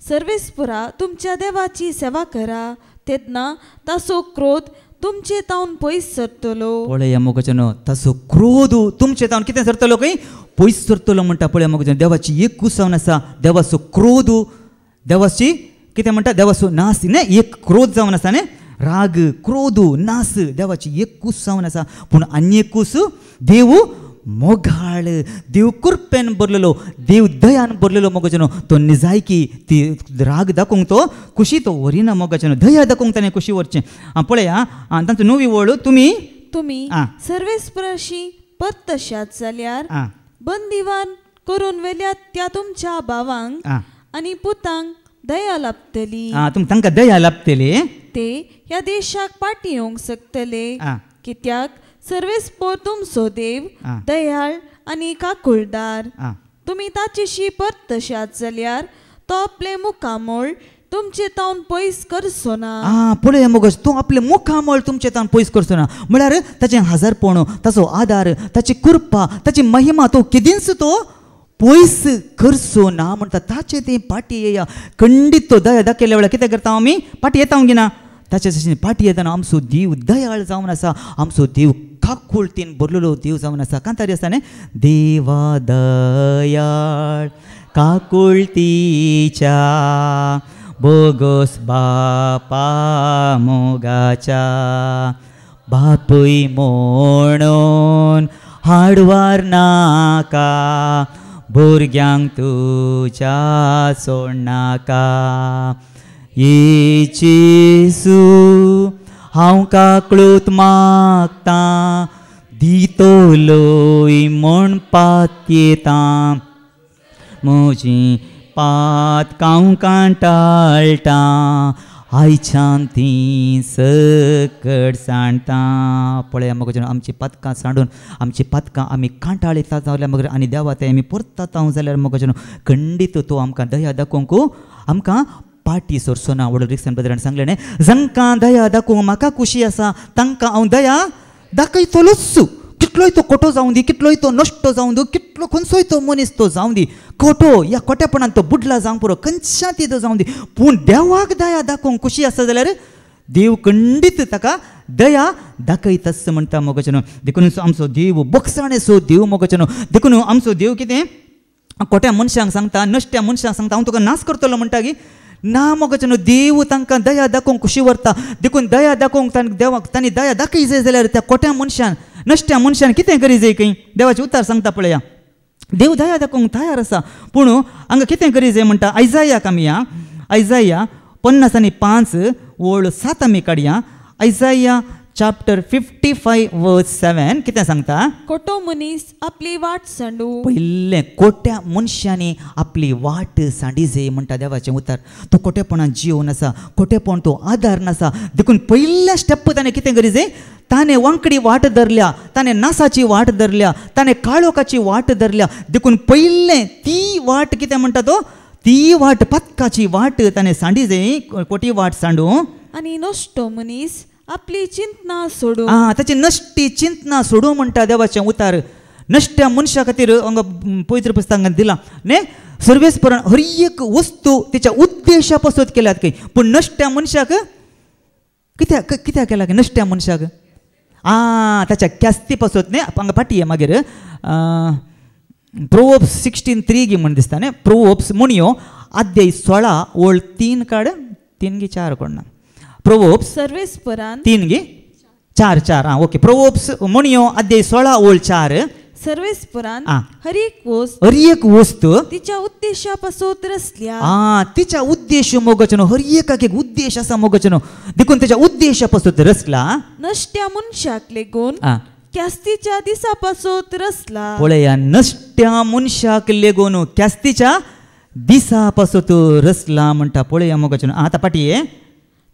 सर्वेस्परा तुमच्या देवाची सेवा करा, तेन्ना ताचो क्रोध तुमचे तावन पयस सरतलो. पळया मोगाचें, ताचो क्रोध तुमचे तावन कितें सरतलो? खंय पयस सरतलो म्हणटा. पळया मोगाचें, देवाची एक कुसावन आसा. देवाचो क्रोध, देवाची कितें म्हणटा? देवाचो नास न्ही, एक क्रोध जावन आसा न्ही. राग, क्रोध, नास देवाची एक कूस जावन आसा. पूण आनी एक कूस देव मोगाळ, देव कृपेन भरलेलो, देव दयान भरलेलो मोगाचें. तो निजायकी ती राग दाखोवंक तो खुशी तो वरिना मोगाचें. दया दाखोवंक ताणें खुशी व्हरचें. पळया तांचो नवी वळ, तुमी सर्वेस्पराशी परतशात जाल्यार बंदिवान करून वेल्यात त्या तुमच्या भावांक आनी पुतांक दया लाभतली. तुमकां तांकां दया लाभतली. ते ह्या देशाक पाटी येवंक शकतले, कित्याक सर्वेस्पोर तुमचो देव दयाळ आनी काकुळदार. तुमी ताचेशी परतशात जाल्यार तो आपले मुखामोळ तुमचे तावन पयस करचो ना. पळया मोगाच, तो आपले मुखामोळ तुमचे तावन पयस करचो ना. म्हळ्यार ताचें हजारपण, ताचो आदार, ताची कृपा, ताची महिमा तो केदींच तो पयस करचो ना म्हणटा. ताचे ते पाटी येया. खंडीत तो दया दाखयल्या वेळार कितें करता आमी? पाटी येता गिना. ताचे पाटी येतना आमचो देव दयाळ जावन आसा, आमचो देव काकुळटीन भरलेलो देव जावन आसा. कांतारी आसता न्ही, देवा दयाळ काकुळटीच्या, बोगोस बापा मोगाच्या, बापूय म्हणून हाडवार नाका, भुरग्यांक तुज्या सोडनाका. येचेसू हांव काकळूत मागता, दितलोय म्हण पात येता. म्हजी पात कांव कांटाळटा, आयच्यान ती सकट सांडटा. पळया मोगाचें, आमची पातकां सांडून आमची पातकां आमी कांटाळयता जाल्यार मगर आनी देवा ते आमी परतात जाल्यार मोगाचें खंडीत तो आमकां दया दाखोवंक आमकां पाटी सोरचो ना. वडील रिक्सन बद्रान सांगलें न्ही, जांकां दया दाखोवंक म्हाका खुशी आसा तांकां हांव दया दाखयतलोच. कितलोय तो खोटो जावं दी, कितलोय तो नश्ट जावं दी, कितलो खंयचोय तो मनीस तो जावं दी, खोटो ह्या खोटेपणान तो बुडला जावं पुरो, खंयच्या तिथं जावं दी, पूण देवाक दया दाखोवंक खुशी आसा जाल्यार देव खंडीत ताका दया दाखयताच म्हणटा मोगाचें. देखून आमचो देव बक्षाणेचो देव मोगाचें. देखून आमचो देव कितें खोट्या मनशांक सांगता, नश्ट्या मनशांक सांगता हांव तुका नाश करतलो म्हणटा गी ना मोगाचें. देव तांकां दया दाखोवंक खुशी व्हरता. देखून दया दाखोवंक देवाक तांणी दया दाखय जाय जाल्यार त्या खोट्या मनशान, नश्ट्या मनशान कितें करी जाय खंय? देवाचें उतार सांगता पळया. देव दया दाखोवंक तयार आसा, पूण हांगा कितें करी जाय म्हणटा. आयजायाक आमी आयजाया 50:5 वळ 7 आमी काडया. आयजाया चॅप्टर 55 वर्स 7 कितें सांगता? खोटो मनीस आपली वाट सांडू. पयलें खोट्या मनशांनी आपली वाट सांडी जाय म्हणटा देवाचें उतार. तो खोटेपणान जियोवन आसा, खोटेपण तो आदार नासा. देखून पयल्या स्टेप ताणें कितें करी जाय? ताणें वांकडी वाट धरल्या, ताणें नासाची वाट धरल्या, ताणें काळोखाची वाट धरल्या. देखून पयलें ती वाट कितें म्हणटा तो? ती वाट पथकाची वाट ताणें सांडी जाय, खोटी वाट सांडू. आनी नश्टो मनीस आपली चिंतना सोडू. ताची नश्टी चिंतना सोडू म्हणटा देवाचें उतार. नश्ट्या मनशा खातीर हांगा पवित्र पुस्तकांत दिला न्ही, सर्वेस्परान हर एक वस्तू तिच्या उद्देशा पासून केल्यात खंय. पूण नश्ट्या मनशाक कित्याक केला काय? नश्ट्या मनशाक ताच्या क्यास्ती पासून न्ही. हांगा फाटी आहे मागीर प्रोवर्ब्स 16:3 गी म्हण दिसता न्ही. प्रोवर्ब्स म्हणयो अध्याय 16 वळ 3 काड 3 गी 4 कोण ना. प्रोवर्ब्स सर्वेस्परान 3 गी 4 ओके. प्रोवर्ब्स म्हणयो अध्याय 16 वळ 4. सर्वेस्परान हर एक वस्तू तिच्या उद्देशापासून रचल्या. तिच्या उद्देश मोगाचें हर एक उद्देश आसा मोगाचें. देखून त्याच्या उद्देशापासून रचला. नश्ट्या मनशाक लेगून क्यास्तीच्या दिसापासून रचला. पळया, नश्ट्या मनशाक लेगून क्यास्तीच्या दिसा पासो तो रसला म्हणटा पळया मोगाचें आता पाटी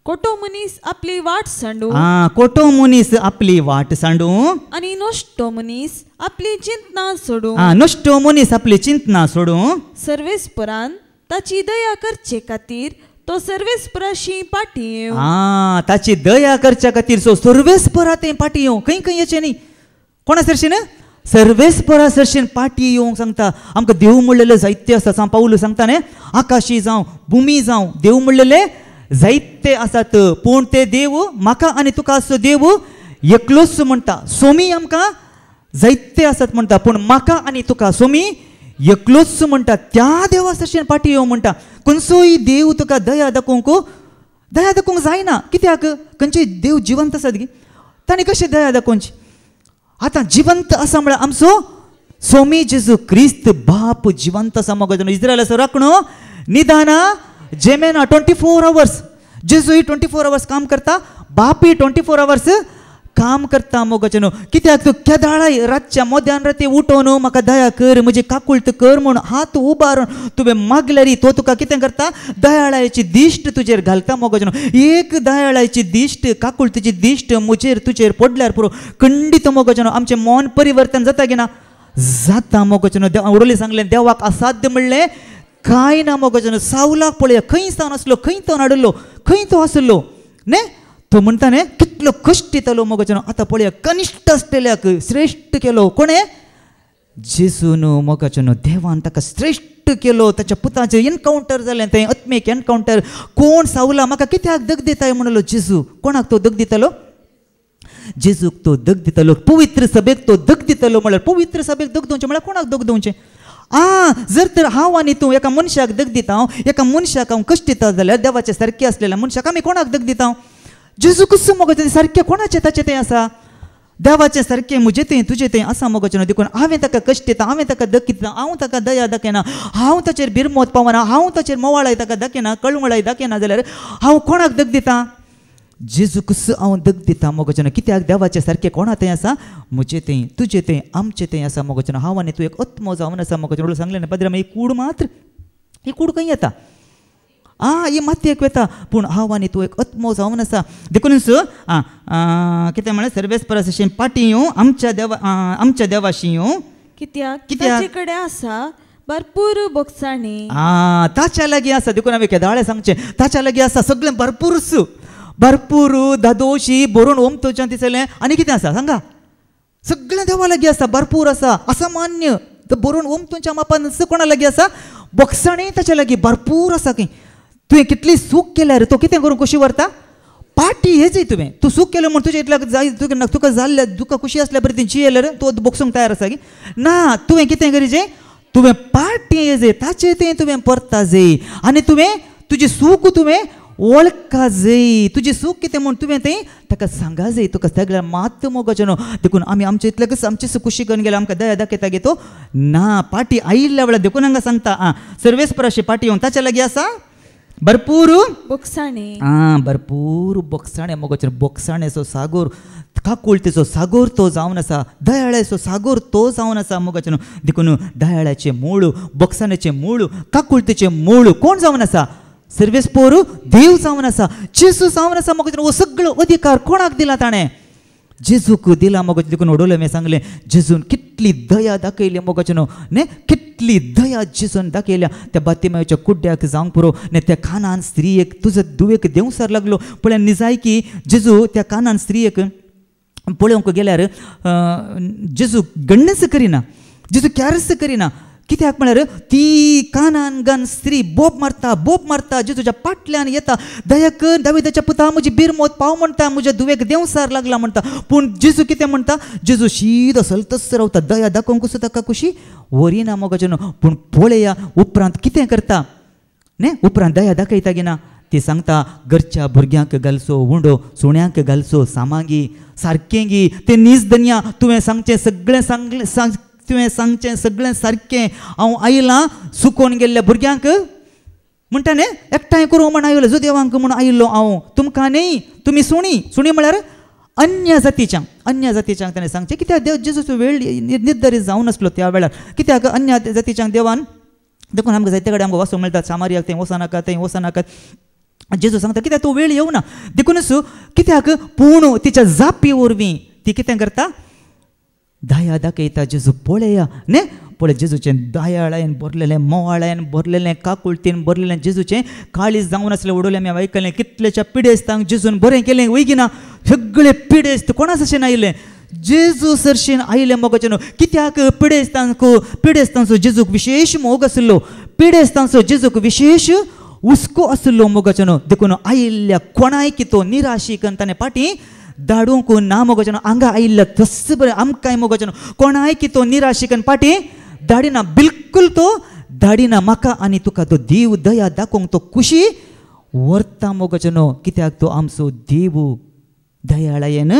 कोटो मनीस आपली वाट सांडू कोटो मनीस आपली वाट सांडू आणि नोष्टो मनीस आपली चिंतना सोडू नोष्टो मनीस आपली चिंतना सोडू सर्वेस्परान ताची दया करचे खातीर तो सर्वेस्पराशी पाटी येऊ ताची दया करच्या खातीर सो सर्वेस्परा ते पाटी येऊ खंय खंय येचे न्ही कोणा सरशीन सर्वेस्परा सरशीन पाटी येवंक सांगता आमकां देव म्हणलेले जायते आसा पाऊल सांगता न्ही आकाशी जावं भुमी जावं देव म्हणलेले जायते आसात पूण ते देव म्हाका आनी तुका असो देव एकलोच म्हणटा सोमी आमकां जायते आसात म्हणटा पूण म्हाका आनी तुका सोमी एकलोच म्हणटा त्या देवा सरशीन पाटी येवं म्हणटा खंयचोय देव तुका दया दाखोवंक जायना कित्याक खंयचे देव जिवंत आसात गे तांणी कशें दया दाखोवची आतां जिवंत आसा म्हळ्यार आमचो सोमी जेजू क्रिस्त बाप जिवंत आसा मोगो इस्रायलाचो राखणो निदाना जेमेना 24 hours जेजूय 24 hours काम करता बापी 24 hours काम करता मोगाचें कित्याक तूं केदाळाय रातच्या मोद्यान राती उठोवन म्हाका दया कर म्हजी काकुळट कर म्हूण हात उबारून तुवें मागल्यारी तो तुका कितें करता दयाळायची दिश्ट तुजेर घालता मोगाचें एक दयाळायची दिश्ट काकुळटीची दिश्ट म्हजेर तुजेर पडल्यार पुरो खंडीत मोगाचें आमचें मन परिवर्तन जाता की ना जाता मोगाचें उडोली सांगलें देवाक असाध्य म्हणलें कांय ना मोगाचें सावलाक पळया खंय सावन आसलो खंय तो नाडलो खंय तो आसलो न्ही तो म्हणटा न्ही कितलो कश्ट येतालो मोगाचें आतां पळया कनिश्ट आसलेल्याक श्रेश्ठ केलो कोणें जेजून मोगाचें देवान ताका श्रेश्ठ केलो ताच्या पुताचें एनकावंटर जालें तें आत्मीक एनकावंटर कोण सावला म्हाका कित्याक दग दिताय म्हणलो जेजू कोणाक तो दग दितालो जेजूक तो दग दितालो पवित्र सभेक तो दग दितालो म्हळ्यार पवित्र सभेक दग दिवचें म्हळ्यार कोणाक दग दिवचें जर तर हांव आनी तूं एका मनशाक दग दिता एका मनशाक हांव कश्ट दिता जाल्यार देवाचे सारके आसलेल्या मनशाक आमी कोणाक दग दिता जेजू कसो मोगाचें सारकें कोणाचें ताचें तें आसा देवाचें सारकें म्हजें तें तुजें तें आसा मोगाचें देखून हांवें ताका कश्ट दिता हांवें ताका दग दिता हांव ताका दया दाखयना हांव ताचेर बिरमोत पावना हांव ताचेर मोवाळाय ताका दाखयना कळवळाय दाखयना जाल्यार हांव कोणाक दग दिता जेजू कसो हांव दग दिता मोगाचें कित्याक देवाचें सारकें कोणा तें आसा म्हजें तें तुजें तें आमचें तें आसा मोगाचें हांव आनी तूं एक आत्मो जावन आसा मोगाचें सांगलें ना पदरा ही कूड मात्र ही कूड खंय येता ही मातयेक वेता पूण हांव आनी तूं एक आत्मो जावन आसा देखूनच कितें म्हळ्यार सर्वेस्परा सरशीन पाटी येवं आमच्या देवाशी येवं कित्याक ताचे कडेन आसा भरपूर बोगसाणी ताच्या लागीं आसा देखून हांवें केदाळे सांगचें ताच्या लागीं आसा सगळें भरपूर दादोशी बरोवन ओमतोच्यान दिसलें आनी कितें आसा सांगा सगळें देवा लागीं आसा भरपूर आसा असामान्य बरोवन ओमतोच्या मापान कोणा लागीं आसा बोगसाणी ताच्या लागीं भरपूर आसा खंय तुवें कितली सूख केल्यार तो कितें करूं कशी व्हरता पाटी हेजय तुवें तूं सूख केलें म्हण तुज्या इतल्याक जाय तुका जाल्ल्या तुका खुशी आसल्या बरें तेंची येयल्यार तूं बोगसूंक तयार आसा की ना तुवें कितें करीचें तुवें पाटी हेजय ताचें तें तुवें परता जाय आनी तुवें तुजें सूख तुवें वळखा जाय तुजें सूख कितें म्हूण तुवें तें ताका सांगा जाय तुका सगळ्या मात मोगाचें देखून आमी आमचे इतल्याकच आमचेच खुशी करून गेले आमकां दया दाखयता गे तो ना पाटी आयिल्ल्या वेळार देखून हांगा सांगता सर्वेस्पराशी पाटी येवन ताच्या लागीं आसा भरपूर बोगसाणे भरपूर बोगसाणे मोगाचें बोगसाणेचो सागोर काकुळतेचो सागोर तो जावन आसा दयाळ्याचो सागोर तो जावन आसा मोगाचें देखून दयाळ्याचें मूळ बोगसाणेचें मूळ काकुळतेचें मूळ कोण जावन आसा सर्वेस्पोर देव जावन आसा जेजू जावन आसा मोगाचें हो सगळो अधिकार कोणाक दिला ताणें जेजूक दिला मोगाचें देखून उडोवलें हांवें सांगलें जेजून कितली दया दाखयली मोगाचें न्ही कितली दया जेजून दाखयल्या त्या बातिमायच्या कुड्ड्याक जावंक पुरो न्ही त्या कानान स्त्रियेक तुजो दुवेक देंवसार लागलो पळय निजाय की जेजू त्या कानान स्त्रियेक पळोवंक गेल्यार जेजू गण्णच करिना जेजू कॅरच करिना कित्याक म्हळ्यार ती कानान घान स्त्री बोब मारता जेजूच्या पाटल्यान येता दया कर दाविदाच्या पुता म्हजी बिरमोत पाव म्हणटा म्हज्या दुवेक देंवसार लागला म्हणटा पूण जेजू कितें म्हणटा जेजू शीद सलतस रावता दया दाखोवंक कसो ताका खुशी वरिना मोगाचें पूण पळया उपरांत कितें करता न्ही उपरांत दया दाखयता गी ना ती सांगता घरच्या भुरग्यांक घालचो उंडो सुण्यांक घालचो सामांगी सारकें गी तें नीज धन्या तुवें सांगचें सगळें तुवें सांगचें सगळें सारकें हांव आयलां सुकोवन गेल्ल्या भुरग्यांक म्हणटा न्ही एकठांय करूं म्हण आयलो जो देवांक म्हूण आयिल्लो हांव तुमकां न्ही तुमी सुणी म्हळ्यार अन्य जातीच्यांक ताणें सांगचें कित्याक देव जेजूचो वेळ निर्धारीत जावन आसलो त्या वेळार कित्याक अन्य जातीच्यांक देवान देखून आमकां जायते कडेन आमकां वचूंक मेळटा सामारियाक थंय वचनाकात थंय वचनाकात जेजू सांगता कित्याक तूं वेळ येवना देखूनच कित्याक पूण तिच्या जापी वरवीं ती कितें करता दया दाखयता जेजू पळया न्ही पळय जेजूचें दयाळायन भरलेलें मोवाळायन भरलेलें काकुळटीन भरलेलें जेजूचें काळीज जावन आसलें उडोवलें आमी आयकलें कितलेच्या पिडेस्तांक जेजून बरें केलें वयगिना सगळे पिडेस्त कोणाच अशें आयलें जेजू सरशीन आयलें मोगाचें न्हू कित्याक पिडेस्तांचो जेजूक विशेश मोग आसलो पिडेस्तांचो जेजूक विशेष हुस्को आसलो मोगाचें न्हू देखून आयिल्ल्या कोणाय की तो निराशीक ताणें फाटीं धाडूंक ना मोगाचें न्हू हांगा आयिल्ल्या तस बरें आमकांय मोगाचें न्हू कोणाय की तो निराशीकन फाटीं धाडिना बिलकुल तो धाडिना म्हाका आनी तुका तो देव दया दाखोवंक तो खुशी व्हरता मोगाचें न्हू कित्याक तो आमचो देव दयाळायेन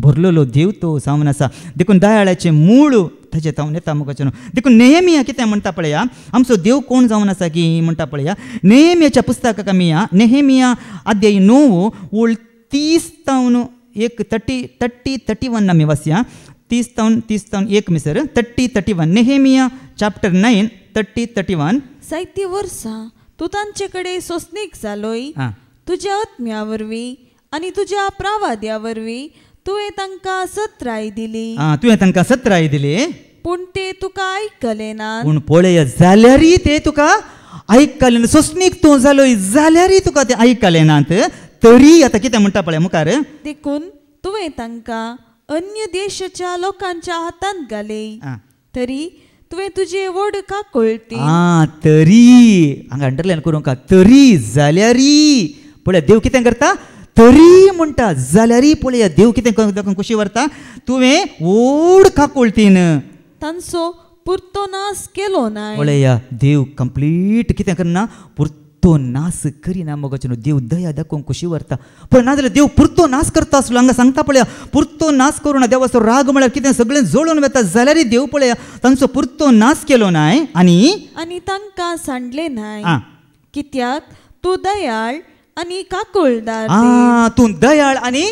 भरलेलो देव तो जावन आसा देखून दयाळाचें मूळ ताजें जावन येता मोगाचें न्हू देखून नेहमिया कितें म्हणटा पळया आमचो देव कोण जावन आसा की म्हणटा पळया नेहमियाच्या पुस्तकाक आमी या नेहमिया अध्याय 9 ओळ 30 तावन 31 आमी वाचया 30 एक मिसर 31 नेहमिया चॅप्टर 9 31 जायती वर्सां तूं तांचे कडेन सोंसणीक जालोय तुज्या आत्म्या वरवीं आनी तुज्या प्रावाद्या वरवीं तुवें तांकां सत्राय दिली पूण ते तुका आयकले ना पूण पळय जाल्यारय ते तुका आयकले ना सोंसणीक तूं जालोय जाल्यारय तुका ते आयकले नात तरी आतां कितें म्हणटा पळय मुखार देखून तुवें तांकां अन्य देशाच्या लोकांच्या हातांत घाले तरी तुवें तुजे व्हड काकुळटी तरी हांगा अंडरलायन करूंक तरी जाल्यारय पळय देव कितें करता तरी म्हणटा जाल्यारय पळय देव कितें खुशी व्हरता तुवें व्हड काकुळटीन तांचो पुरतो नाश केलो ना पळय देव कंप्लीट कितें करना पुरतो नाश करिना मोगाचें न्हू देव दया दाखोवंक खुशी व्हरता पण नाजाल्यार देव पुरतो नाश करता आसलो हांगा सांगता पळया पुरतो नाश करूं ना देवाचो राग म्हळ्यार कितें सगळें जळून वता जाल्यारय देव पळया तांचो पुरतो नाश केलो नाय आनी तांकां सांडले नाय कित्याक तूं दयाळ आनी काकुळदार तूं दयाळ आनी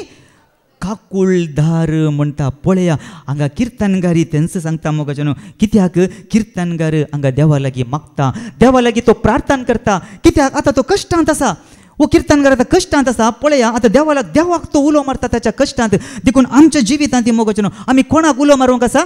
काकुळदार म्हणटा पळया हांगा किर्तनगारी तेंच सांगता मोगाचें न्हू कित्याक किर्तनगार हांगा देवा लागीं मागता देवा लागीं तो प्रार्थना करता कित्याक आतां तो कश्टांत आसा वो किर्तनगार आतां कश्टांत आसा पळया आतां देवाक तो उलो मारता ताच्या कश्टांत देखून आमच्या जिवितांत मोगाचें न्हू आमी कोणाक उलो मारूंक आसा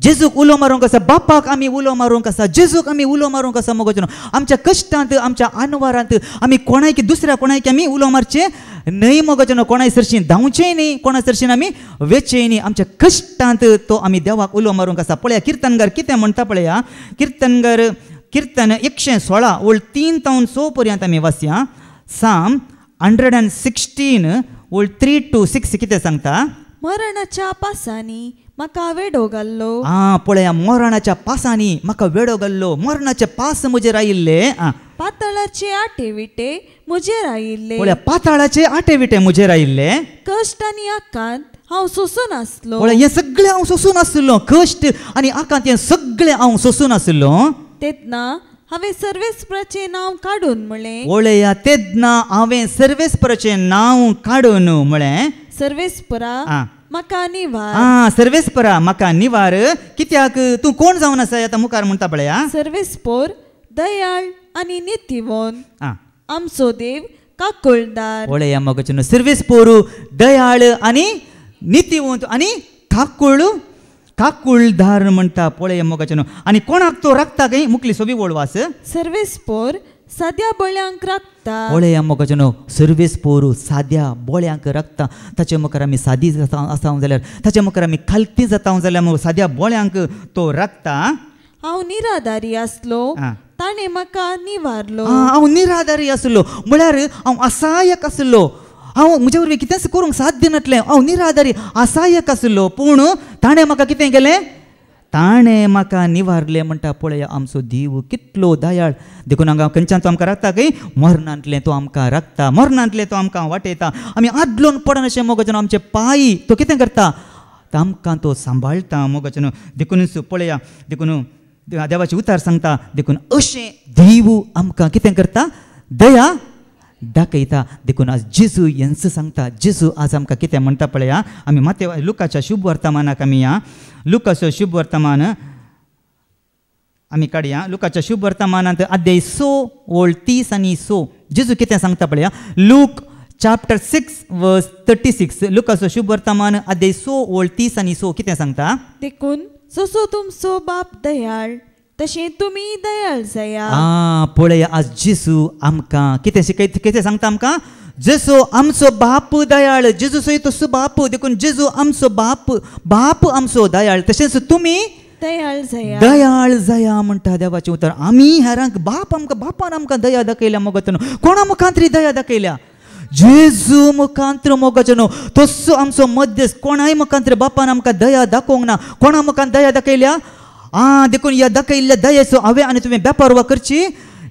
जेजूक उलो मारूंक आसा बापाक आमी उलो मारूंक आसा जेजूक आमी उलो मारूंक आसा मोगाचें न्हू आमच्या कश्टांत आमच्या आनवारांत आमी कोणायकी दुसऱ्या कोणायकी आमी उलो मारचें न्हय मोगाचें न्हू कोणाय सरशीं धांवचेंय न्हय कोणा सरशीं आमी वेचेय न्हय आमच्या कश्टांत तो आमी देवाक उलो मारूंक आसा पळया किर्तनगार कितें म्हणटा पळया किर्तनगार किर्तन 116 ओळ 3 तावन 6 पर्यंत आमी वाचया साम 116 ओळ 3 to 6 कितें सांगता मरणाच्या पासांनी म्हाका वेडो घाल्लो पळया मरणाच्या पासांनी म्हाका वेडो घाल्लो मरणाचे पास म्हजेर आयिल्ले पाताळाचे आटे विटे म्हजेर आयिल्ले पळया पाताळाचे आटे विटे म्हजेर आयिल्ले कश्ट आनी आकांत हांव सोसून आसलो पळय हें सगळें हांव सोसून आसलो कश्ट आनी आकांत हें सगळें हांव सोसून आसलो तेन्ना हांवें सर्वेस्पराचें नांव काडून म्हळें पळया तेन्ना हांवें सर्वेस्पराचें नांव काडून म्हळें सर्वेस्परा म्हाका निवार सर्वेस्परा म्हाका निवार कित्याक तूं कोण जावन आसा आतां मुखार म्हणटा पळया सर्वेस्पोर दयाळ आनी नितीवन आमचो देव काकुळदार पळया मोगाचें न्हू सर्वेस्पोर दयाळ आनी नितीवंत आनी काकुळदार म्हणटा पळय मोगाचें न्हू आनी कोणाक तो राखता काय मुखली सोबी वळवास सर्वेस्पोर साद्या बळ्यांक राखता पळय मोगाचें न्हू सर्वेस्पोर साद्या बोळ्यांक राखता ताचे मुखार आमी सादी आसांव जाल्यार ताचे मुखार आमी खालती जाता जाल्यार साद्या बोळ्यांक तो राखता हांव निराधारी आसलो ताणें म्हाका निवारलो हांव निराधारी आसलो म्हळ्यार हांव असहाय्यक आसलो हांव म्हजे वरवीं कितेंच करूंक साध्य नासलें हांव निराधारी असहाय्यक आसलो पूण ताणें म्हाका कितें केलें ताणें म्हाका निवारलें म्हणटा पळय आमचो देव कितलो दयाळ देखून हांगा खंयच्यान तो आमकां राखता काय मरणांतलें तो आमकां राखता मरणांतलें तो आमकां वाटयता आमी आदलोन पडन अशें मोगाचें आमचे पांय तो कितें करता आमकां तो सांबाळटा मोगाचें देखून पळया देखून देवाचे उतार सांगता देखून अशें देव आमकां कितें करता दया दाखयता देखून आज जेजू यांचं सांगता जेजू आज आमकां कितें म्हणटा पळया आमी माते लुकाच्या शुभ वर्तमानाक आमी या लुकाचो शुभ वर्तमान आमी काडया लुकाच्या शुभ वर्तमानांत अध्याय 6 ओळ 30 आनी 6 जेजू कितें सांगता पळया. लूक चॅप्टर 6 वर्स 36 लुकाचो शुभ वर्तमान अध्याय 6 ओळ 30 आनी 6 कितें सांगता. देखून जसो तुमचो बाप दयाळ तशें तुमी दयाळ जाया. पळया आज जेजू आमकां कितें शिकयता, कितें सांगता आमकां. जेजू आमचो बाप दयाळ, जेजू सो तसो बाप, देखून जेजू आमचो बाप, बाप आमचो दयाळ, तशेंच तुमी दयाळ जाया. दयाळ जाया म्हणटा देवाचें उतर. आमी हेरांक बाप आमकां, बापान आमकां दया दाखयल्या मोगतन. कोणा मुखांतरी दया दाखयल्या. जेजू मुखांतर मोगचनो तसो आमचो मध्यस्थ. कोणाय मुखांतर बापान आमकां दया दाखोवंक ना. कोणा मुखान दया दाखयल्या. देखून ह्या दाखयल्ल्या दयेचो हांवें आनी तुवें बेपारवा करची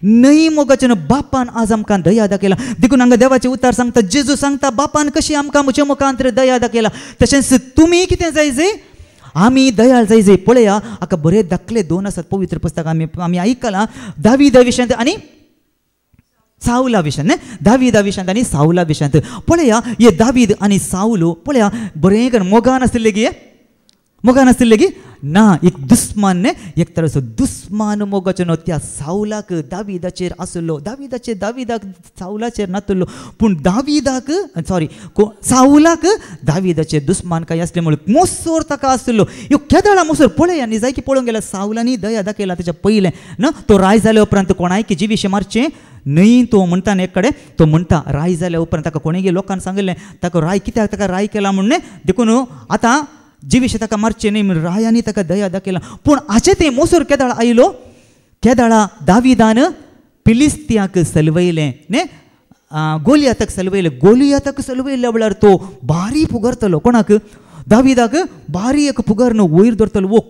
न्हय मोगचनो. बापान आज आमकां दया दाखयला. देखून हांगा देवाचें उतर सांगता. जेजू सांगता बापान कशी आमकां म्हज्या मुखांतर दया दाखयला तशेंच तुमी कितें जाय जाय. आमी दयाळ जाय जाय. पळया हाका बरे दाखले 2 आसात पवित्र पुस्तक. आमी आयकलां दाविदा विशयांत आनी साऊला विशयांत. दाविदा विशयांत आनी साऊला विशयांत. पळया हे दावीद आनी साऊल पळया बरें करून मोगान आसले गे. मोगान आसले गे ना. एक दुस्मान ने एक तराचो दुस्मान मोगाचो त्या साऊलाक दाविदाचेर आसलो. दाविदाक साऊलाचेर नातलो. पूण दाविदाक साऊलाक दाविदाचेर दुस्मान काय आसले म्हणून मोसोर ताका आसलो. ह्यो केदाळा मोसोर पळया न्ही. जाय की पळोवंक गेल्यार साऊलांनी दया दाखयला तेच्या पयलें न. तो राय जाल्या उपरांत कोणायक जिवीशें मारचें न्हय. तो म्हणटा एक कडेन तो म्हणटा राय जाल्या उपरांत ताका कोणेय लोकांक सांगलें ताका राय कित्याक ताका राय केला म्हणून. देखून आतां जिवीशें ताका मारचें न्हय म्हणून रायांनी ताका दया दाखयला. पूण हाचे ते मोसोर केदाळ आयलो. केदाळा दाविदान फिलिस्तियांक सलवयलें ने. गोलियाताक सलवयल्या वेळार तो भारी पुगरतलो. कोणाक. दाविदाक भारी एक पुगरन वयर धरतलो. वो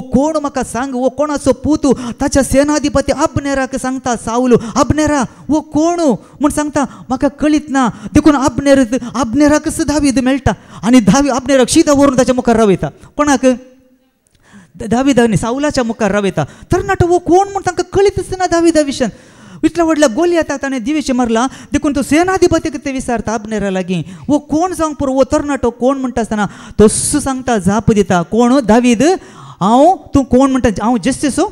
कोण म्हाका सांग. वो कोणाचो पूत. ताच्या सेनाधिपती अब्नेराक सांगता साऊल. अब्नेरा वो कोण म्हूण सांगता म्हाका कळीत ना. देखून अब्नेराकच दावीद मेळटा आनी अब्नेराक शिदा व्हरून ताच्या मुखार रावयता. कोणाक. दाविदान साऊलाच्या मुखार रावयता. तरणाटो वो कोण म्हूण तांकां कळीतच ना दाविदा विशयान. इतल्या व्हडल्या गोलियाताक ताणें दिवेशें मारला. देखून तो सेनाधिपती ते विचारता अब्नेरा लागीं वो कोण जावंक पुरो. वो तरणाटो कोण म्हणटा आसतना तस्सो सांगता जाप दिता. कोण. दावीद. तूं कोण म्हणटा. हांव जेस्सेसो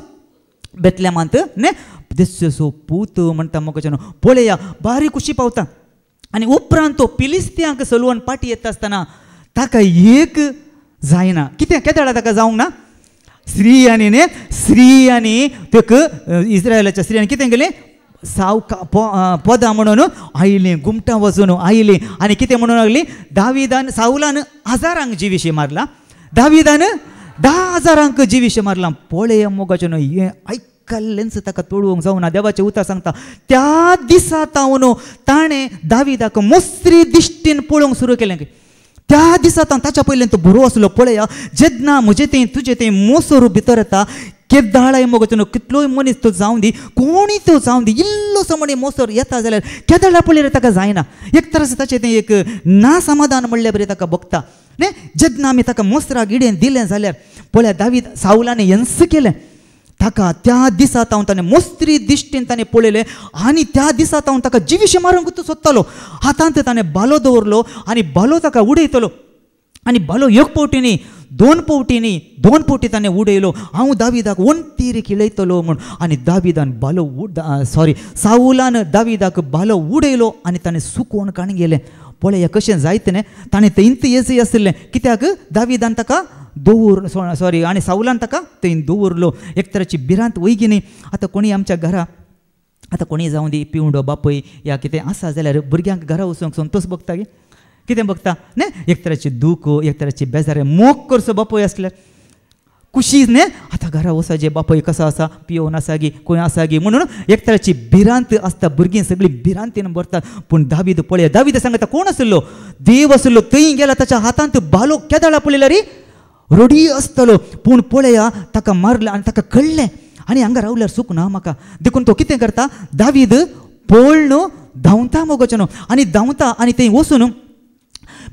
बेतलेमांत ने जेस्सेसो पूत म्हणटा मोगचनो. पळया बारी खुशी पावता. आनी उपरांत तो फिलिस्तियांक सलवून पाटी येता आसतना ताका एक जायना. कितें केदाळा ताका जावंक ना. स्त्रियांनी इस्रायलाच्या स्त्रियांनी कितें केलें. पदां म्हणून आयलीं. गुमटां वचून आयलीं आनी कितें म्हणून लागलीं. दाविदान साऊलान 1000 जिवीशें मारला. दाविदान 10,000 जिवीशें मारला. पळय मोगाचें हें आयकल्लेंच ताका तोडूंक जावना. देवाचें उतर सांगता त्या दिसा तावन ताणें दाविदाक मोस्त्री दिश्टीन पळोवंक सुरू केलें. त्या दिसांत ताच्या पयलें तो बरो आसलो. पळया जेन्ना म्हजें तें तुजें तें मोसोर भितर येता. केदाळाय मोगचो कितलोय मनीस तो जावं दी. कोणी तो जावं दी. इल्लोसो म्हणे मोसोर येता जाल्यार केदाळा पळयल्यार ताका जायना. एक तरस ताचें तें एक ना समाधान म्हणल्या बरें ताका भोगता न्ही. जेन्ना आमी ताका मोसराक इडेन दिलें जाल्यार पळया दावीद साऊलान हेंच केलें. ताका त्या दिसांत हांव ताणें मोस्त्री दिश्टीन ताणें पळयलें आनी त्या दिसांत हांव ताका जिवीशें मारूंक सोदतालो. हातांत ताणें बालो दवरलो आनी बालो ताका उडयतलो. आनी बालो एक पावटी न्ही 2 पावटी न्ही 2 पावटी ताणें उडयलो. हांव दाविदाक वंतीर खिलयतलो म्हूण. आनी दाविदान बालो साऊलान दाविदाक बालो उडयलो आनी ताणें सुकोवन काणी गेलें. पळय कशें जायत न्ही. ताणें तें इंत येजय आसलें. कित्याक दाविदान ताका आनी साऊलान ताका थंय दवरलो. एक तराची भिरांत वयगी न्ही. आतां कोणी आमच्या घरा आतां कोणी जावं दी पिवडो बापय या कितें आसा जाल्यार भुरग्यांक घरा वचूंक संतोश भोगता गे. कितें भोगता न्ही. एक तराची दूख एक तराची बेजार मोग करचो बापय आसल्यार खुशी न्ही. आतां घरा वचचे बापय कसो आसा पियोन आसा गी खंय आसा गी म्हणून एक तराची भिरांत आसता. भुरगीं सगळीं भिरांतीन भरतात. पूण दावीद पळय दावीद सांगता कोण आसलो. देव आसलो. थंय गेला ताच्या हातांत बालो केदाळा पळयल्यार रडी आसतलो. पूण पळया ताका मारला आनी ताका कळ्ळें आनी हांगा रावल्यार सूख ना म्हाका. देखून तो कितें करता. दावीद पळण धांवता मोगचो आनी धांवता आनी थंय वचून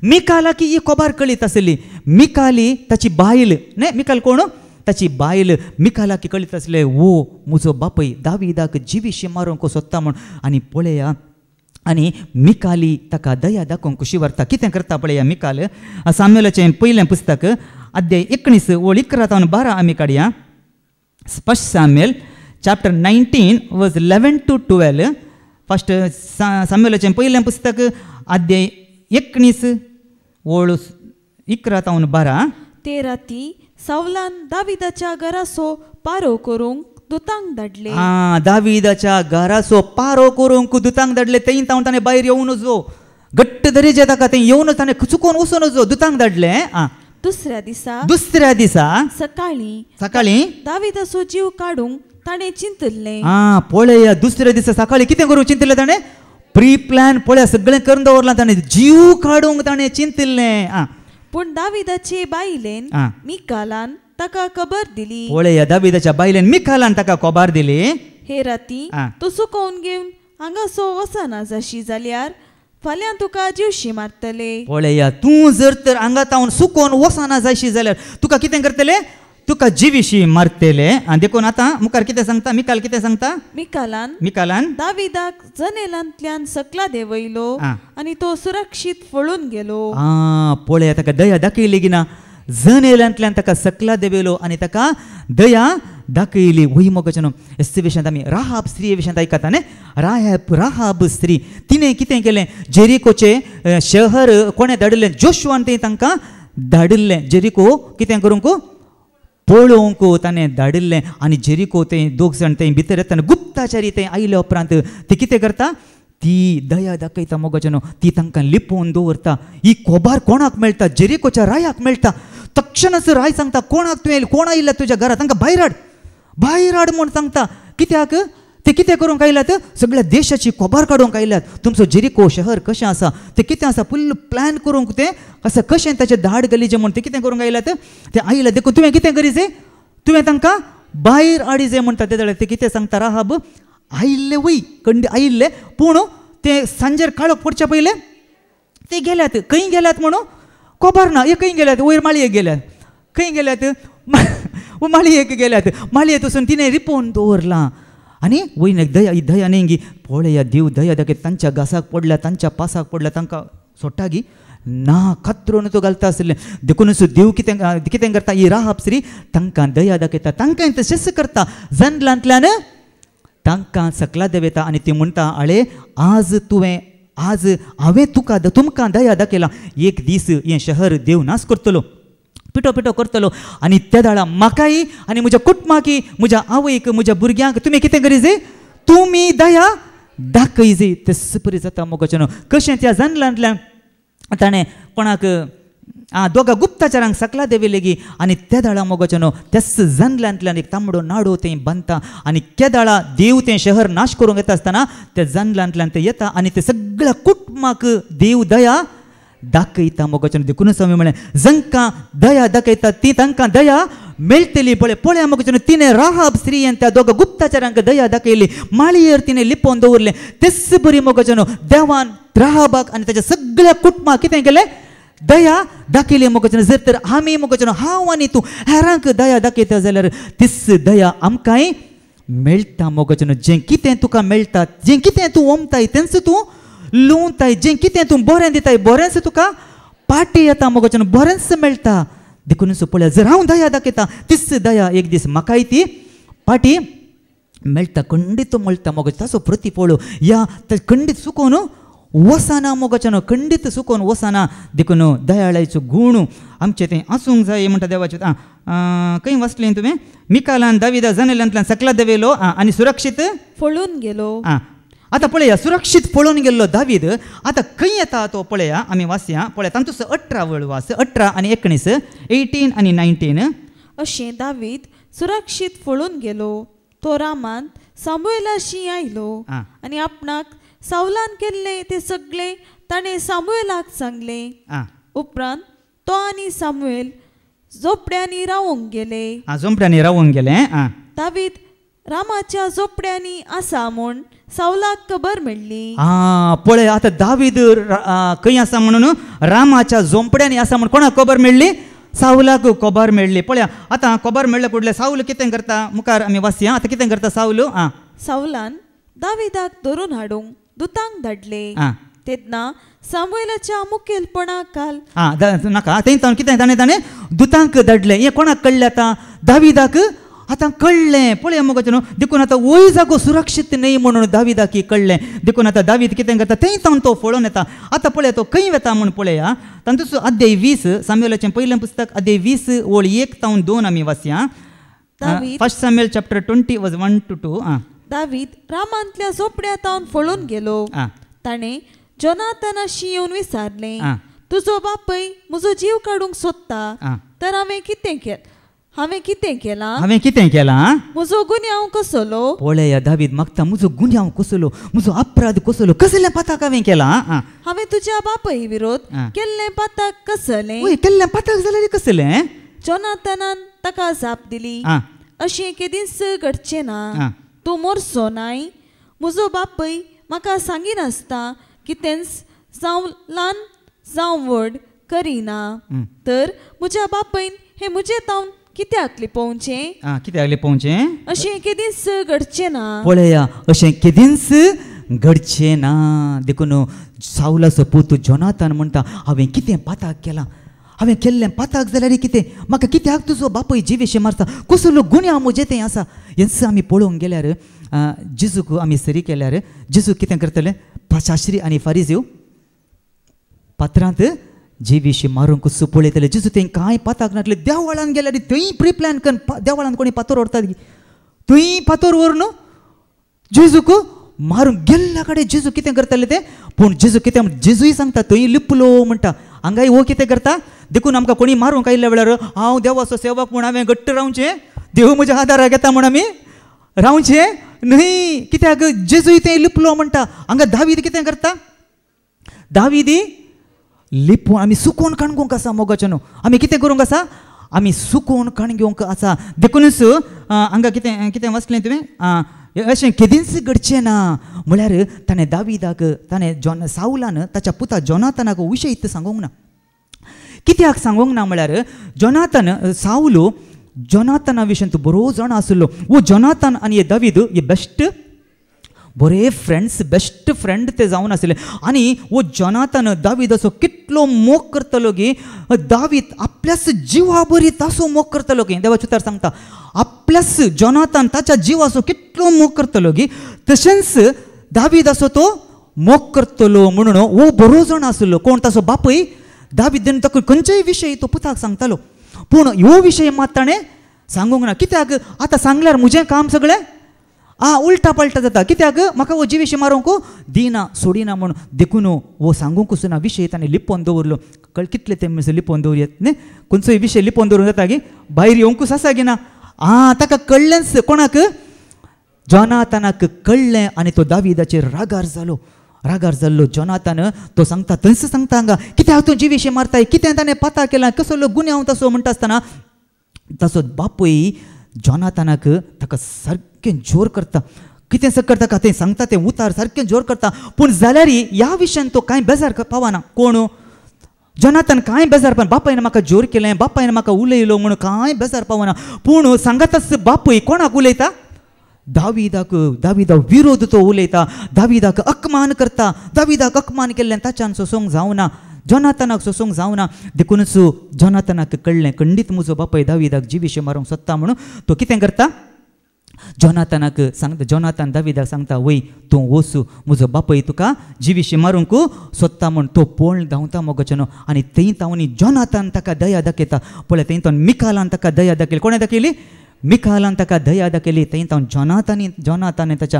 मिकालाक ही खबर कळीत आसली. मिकाली ताची बायल न्ही. मिकाल कोण. ताची बायल मिकालाक कळीत आसलें वो म्हजो बापय दाविदाक जिवीशें मारूंक सोदता म्हूण. आनी पळया आनी मिकाली ताका दया दाखोवंक कशी व्हरता. कितें करता पळया मिकाल. सामुएलाचें पयलें पुस्तक अध्याय 19 ओळ 11 ते 12 आमी काडया. फर्स्ट सॅम्युएल चॅप्टर 19 वर्स 11 to 12. फर्स्ट सॅम्युएलाचें पयलें पुस्तक अध्याय 19 ओळ 11 तावन 12. ते राती सावलान दाविदाच्या घरासो पारो करूंक दुतांक धाडले. दाविदाच्या घरासो पारो करूंक दुतांक धाडले. थंय तावन ताणें भायर येवनच जो घट्ट दरेजे ताका थंय येवनच ताणें चुकोवन वचूनच जो दुतांक धाडले. दुसऱ्या दिसा सकाळी दाविदाचो जीव काडूंक ताणें चिंतले. पळया दुसऱ्या दिसा सकाळी कितें करूंक चिंतलें ताणें? प्री प्लॅन पळया सगळें करून दवरलां ताणें. जीव काडूंक ताणें चिंतलें. पूण दाविदाचे बायलेन मिकालान ताका खबर दिली. पळया दाविदाच्या बायलेन मिकालान ताका खबर दिली. हे राती तूं सुकोवन घेवन हांगासो वचना जशी जाल्यार फाल्यां तुका जीवशी मारतले. पळया तूं जर तर हांगा तावन सुकोवन वचना जायशी जाल्यार तुका कितें करतले? तुका जिवीशी मारतले. देखून आतां मुखार कितें सांगता मिकाल? कितें सांगता? मिकालान दाविदाक जनेलांतल्यान सकला देवयलो आनी तो सुरक्षीत पळून गेलो. पळया ताका दया दाखयली गिना. जनेलांतल्यान ताका सकला देवयलो आनी ताका दया दाखयली. वही मोगाचें एस विशयांत आमी राहाब स्त्री विशयांत आयकता न्ही. राहाब स्त्री तिणें कितें केलें? जेरिकोचें शहर कोणें धाडिल्लें? जोशुआन तें तांकां धाडिल्लें. जेरिको कितें करूंक? पळोवंक ताणें धाडिल्लें. आनी जेरिको तें दोग जाण थंय भितर येतना गुप्ताचारी थंय आयल्या उपरांत ती कितें करता? ती दया दाखयता मोगाचें. ती तांकां लिपोवन दवरता. ही खबर कोणाक मेळटा? जेरिकोच्या रायाक मेळटा. तक्षणच राय सांगता कोणाक तुवें कोण आयिल्ल्या तुज्या घरांत तांकां भायर हाड म्हूण सांगता. कित्याक? ते कितें करूंक आयल्यात? सगळ्या देशाची खबर काडूंक आयल्यात. तुमचो जेरिको शहर कशें आसा तें कितें आसा फुल्ल प्लॅन करूंक तें असं कशें ताचें धाड गलीचें म्हूण ते कितें करूंक आयल्यात? ते आयल्यात. देखून तुवें कितें करीचें? तुवें तांकां भायर हाडिचें म्हणटा. ते जाल्यार ते कितें सांगता? राहाब आयिल्ले वय आयिल्ले पूण ते सांजेर काळोख पडचे पयले ते गेल्यात. खंय गेल्यात म्हणून खबर ना. खंय गेल्यात? वयर माळयेक गेल्यात. खंय गेल्यात? माळयेक गेल्यात. माळयेक वचून तिणें रिपोवन दवरलां. आनी वयन दया नेंगी पळया देव दया दाखयता. तांच्या घासाक पडल्या, तांच्या पासाक पडल्या, तांकां सोडटा गी ना कत्रोन तो घालता आसलें. देखूनच देव कितें करता? ही राहाब स्त्री तांकां दया दाखयता. तांकां तशेंच करता. जनेलांतल्यान तांकां सकला देवयता आनी ती म्हणटा आळे आज हांवें तुमकां दया दाखयला. एक दीस हें शहर देव नाश करतलो, पिटो करतलो. आनी त्या दाळा म्हाकाय आनी म्हज्या कुटुंबाकी, म्हज्या आवयक, म्हज्या भुरग्यांक तुमी कितें करीजे? तुमी दया दाखयजे. तेच परी जाता मोगाचें. कशें त्या जनेलांतल्यान ताणें कोणाक दोगा गुप्ताचारांक सकला देविल्ले गी. आनी त्या दाळा मोगाचें तेच जनेलांतल्यान एक तांबडो नाडो तें बांदता. आनी त्या दाळा देव तें शहर नाश करूंक येता आसतना त्या जनेलांतल्यान ते येता आनी ते सगळ्या कुटुंबाक देव दया दाखयता मोगाचें. देखूनच हांवें म्हळें जांकां दया दाखयता ती तांकां दया मेळटली. पळया मोगाचें तिणें राहाब स्त्री त्या दोगा गुप्ताचारांक दया दाखयली. माळयेर तिणें लिपोवन दवरलें. तेच बरी मोगाचें देवान राहाबाक आनी ताच्या सगळ्या कुटुंबाक कितें केलें? दया दाखयली मोगाचें. जर तर आमी मोगाचें हांव आनी तूं हेरांक दया दाखयता जाल्यार तीच दया आमकांय मेळटा मोगाचें. जें कितें तुका मेळटा, जें कितें तूं ओमताय तेंच तूं लुंवताय. जें कितें तूं बरें दिताय बरेंच तुका पाटी येता मोगाचें. बरेंच मेळटा. देखूनच पळया जर हांव दया दाखयता तीच दया एक दीस म्हाकाय ती पाटी मेळटा. खंडीत मेळटा मोगाचें. ताचो प्रतिफळ या खंडीत चुकोवन वसना मोगाचें. खंडीत चुकोवन वसना. देखून दयाळाचो गूण आमचें तें आसूंक जाय म्हणटा देवाचें. खंय वाचलें तुवें? मिकालान दाविदा जनेलांतल्यान सकला देवयलो आनी सुरक्षीत पळून गेलो. आतां पळया सुरक्षीत पळोवन गेल्लो दावीद आतां खंय येता तो पळया. आमी वाचया पळया तांचो 18 वळ वास 18 आनी 19 18 आनी 19. अशें दावीद सुरक्षीत पळोवन गेलो. तो रामांत सामुएलाशी आयलो आनी आपणाक सावलान केल्ले ते सगळे ताणें सामुएलाक सांगले. उपरांत तो आनी सामुएल झोपड्यांनी रावूंक गेले. दावीद रामाच्या झोपड्यांनी आसा म्हूण सावलाक खबर मेळ्ळी. पळय आतां दावीद खंय आसा म्हणून रामाच्या झोंपड्यांनी आसा म्हूण कोणाक खबर मेळ्ळी? सावलाक खबर मेळ्ळी. पळया आतां खबर मेळ्ळे फुडले सावल कितें करता? मुखार आमी वाचया. आतां कितें करता सावल? सावलान दाविदाक धरून हाडूंक दुतांक धाडले. तेन्ना सामुएलाच्या मुखेलपणाक घाल नाका कितें ताणें दुतांक धाडलें. हें कोणाक कळ्ळें? आतां दाविदाक आतां कळ्ळें पळया मुगो न्हू देखून आतां वय जागो सुरक्षीत न्ही म्हणून दाविदाकी कळ्ळें देखून आतां दावीद कितें करता थंय तावन तो फळोवन येता आतां पळया तो खंय वता म्हूण पळया तातूंत अध्याय 20 सामुएलाचें पयलें पुस्तक अध्याय 20 ओळ 1 तावन 2 आमी वाचया फर्स्ट सामुएल चॅप्टर 20 वर्स 1 to 2 दावीद रामांतल्या झोपड्या तावन फळून गेलो ताणें जोनाथनाशी येवन विचारलें तुजो बापूय म्हजो जीव काडूंक सोदता तर हांवें कितें केलां म्हजो गुन्यांव कसलो पळया दावीद मागता म्हजो गुन्यांव कसलो म्हजो अपराध कसलो कसलें पाताक हांवें केलां हांवें तुज्या बापूय विरोध केल्लें पाताक कसलें केल्लें पाताक जाल्यार कसलें जोनाथनान ताका जाप दिली अशें केदींच घडचें ना तूं मोरचो नाय म्हजो बापूय म्हाका सांगिनासता कितेंच जावं ल्हान जावं व्हड करिना तर म्हज्या बापूयन हें म्हजें तावन कित्याक लिपोवचें अशें केदींच घडचें ना पळया अशें केदींच घडचें ना देखून सावलाचो पूत जोनाथन म्हणटा हांवें कितें पाताक केलां हांवें केल्लें पाताक जाल्यार कितें म्हाका कित्याक तुजो बापूय जिवेशें मारता कसलो गुन्यांव म्हजें तें आसा हेंच आमी पळोवंक गेल्यार जेजूक आमी सरी केल्यार जेजू कितें करतले शास्त्री आनी फारिजीव पात्रांत जिवेशें मारूंक कसो पळयतले जेजू तें कांय पाताक नाटले देवळान गेल्यार थंय प्री प्लॅन करून देवळान कोणी पातोर व्हरतात थंय पातोर व्हरून जेजूक मारूंक गेल्ल्या कडेन जेजू कितें करतले तें पूण जेजू कितें जेजूय सांगता थंय लिपलो म्हणटा हांगाय वो कितें करता देखून आमकां कोणी मारूंक आयिल्ल्या वेळार हांव देवाचो सेवक म्हूण हांवें घट्ट रावचें देव म्हज्या आदाराक येता म्हूण आमी रावचें न्हय कित्याक जेजूय तें लिपलो म्हणटा हांगा दावीद कितें करता दावीद लिपोवन आमी सुकोवन काणगोवंक आसा मोगाचें न्हू आमी कितें करूंक आसा आमी सुकोवन काणगेवंक आसा देखूनच हांगा कितें कितें वाचलें तुवें अशें केदींच घडचें ना म्हळ्यार ताणें दावीदाक ताणें सावलान ताच्या पुता जोनाथनाक विशय सांगूंक ना कित्याक सांगूंक ना म्हळ्यार जोनाथन सावलो जोनाथना विशयी तूं बरो जाण आसलो वो जोनाथन आनी दावीद हे बेस्ट बरे फ्रेंड्स बेस्ट फ्रेंड ते जावन आसले आनी वो जोनाथन दावीदाचो कितलो मोग करतलो गे दावीद आपल्याच जिवा बरी तासो मोग करतलो गे देवाचो उतर सांगता आपल्याच जोनाथन ताच्या जिवाचो कितलो मोग करतलो गे तशेंच दावीदाचो तो मोग करतलो म्हणून वो बरो जाण आसलो कोण ताचो बापूय दावीदान ताका खंयच्याय विशयी तो पुताक सांगतालो पूण ह्यो विशय मात ताणें सांगूंक ना कित्याक आतां सांगल्यार म्हजें काम सगळें उलटा पलटा जाता कित्याक म्हाका हो जिवेशी मारूंक दिना सोडिना म्हूण देखून वो सांगूंक ना विशय ताणें लिपोवन दवरलो कितले ते म्हणसर लिपोवन दवरयत न्ही खंयचोय विशय लिपोवन दवरूंक जाता गे भायर येवंकूच आसा गे ना ताका कळ्ळेंच कोणाक जोनाथनाक कळ्ळें आनी तो दावीदाचेर रागार जाल्लो जोनाथन तो सांगता थंयच सांगता हांगा कित्याक तूं जिवेशी मारताय कितें ताणें पाता केलां कसलो गुन्यांव तसो म्हणटा आसतना ताचो बापूय जोनाथनाक ताका सारकें जोर करता कितें करता का तें सांगता तें उतार सारकें जोर करता पूण जाल्यार ह्या विशयान तो कांय बेजार पावना कोण जोनाथन कांय बेजार पावना बापायन म्हाका जोर केलें बापायन म्हाका उलयलो म्हणून कांय बेजार पावना पूण सांगाताच बापूय कोणाक उलयता दावीदाक विरोध तो उलयता दावीदाक अपमान करता दावीदाक अपमान केल्लें ताच्यान सोसूंक जावना जोनाथनाक सोसूंक जावना देखूनच जोनाथनाक कळ्ळें खंडीत म्हजो बापाय दावीदाक जिवेशी मारूंक सोदता म्हणून तो कितें करता जोनाथनाक सांगता जोनाथन दावीदाक सांगता वय तूं वचू म्हजो बापूय तुका जिवेशी मारूंक सोदता म्हूण तो पळोवन धांवता मोगाचें न्हू आनी थंय तावनी जोनाथन ताका दया दाखयता पळय थंय तावन मिकालान ताका दया दाखयली कोणें दाखयली मिकालान ताका दया दाखयली थंय तावन जोनाथान ताच्या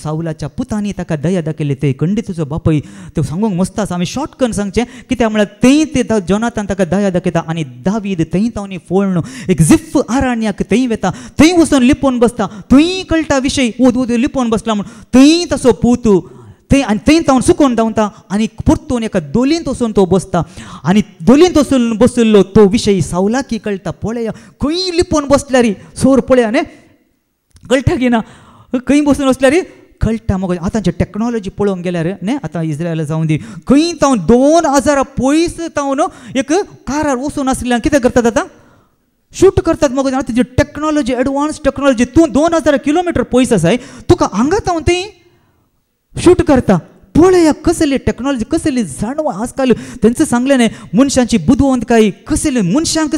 सावलाच्या पुतांनी ताका दया दाखयली ते खंडीत तुजो बापूय तो सांगूंक मस्त आसा आमी शॉर्ट करून सांगचें कित्याक म्हळ्यार थंय ते जोनाथान ताका दया दाखयता आनी दावीद थंय तावनी फोळण एक जिफ आराण्याक थंय वता थंय वचून लिपोवन बसता थंय कळटा विशय लिपोवन बसला म्हूण थंय तसो पूत थंय तावन सुकोवन धांवता आनी परतून एका दोलींत वचून तो बसता आनी दोलींत वचून बसलो तो विशय सावलाकी कळटा पळया खंय लिपोवन बसल्यार सोर पळया न्ही कळटा की ना खंय बसून बसल्यार कळटा मग आतांचे टॅक्नॉलॉजी पळोवंक गेल्यार न्ही आतां इस्रायल जावं दी खंय तावन 2000 पयस तावन एक कारार वचून आसल्यान कितें करतात आतां शूट करतात मग आतां टॅक्नॉलॉजी एडवान्स टॅक्नॉलॉजी तूं 2000 किलोमिटर पयस आसाय तुका हांगा तावन थंय शूट करता पळया कसली टेक्नॉलॉजी कसली जाणवा आजकाल त्यांचं सांगल्याने मनशांची बुद्धवंत काही कसले मनशांक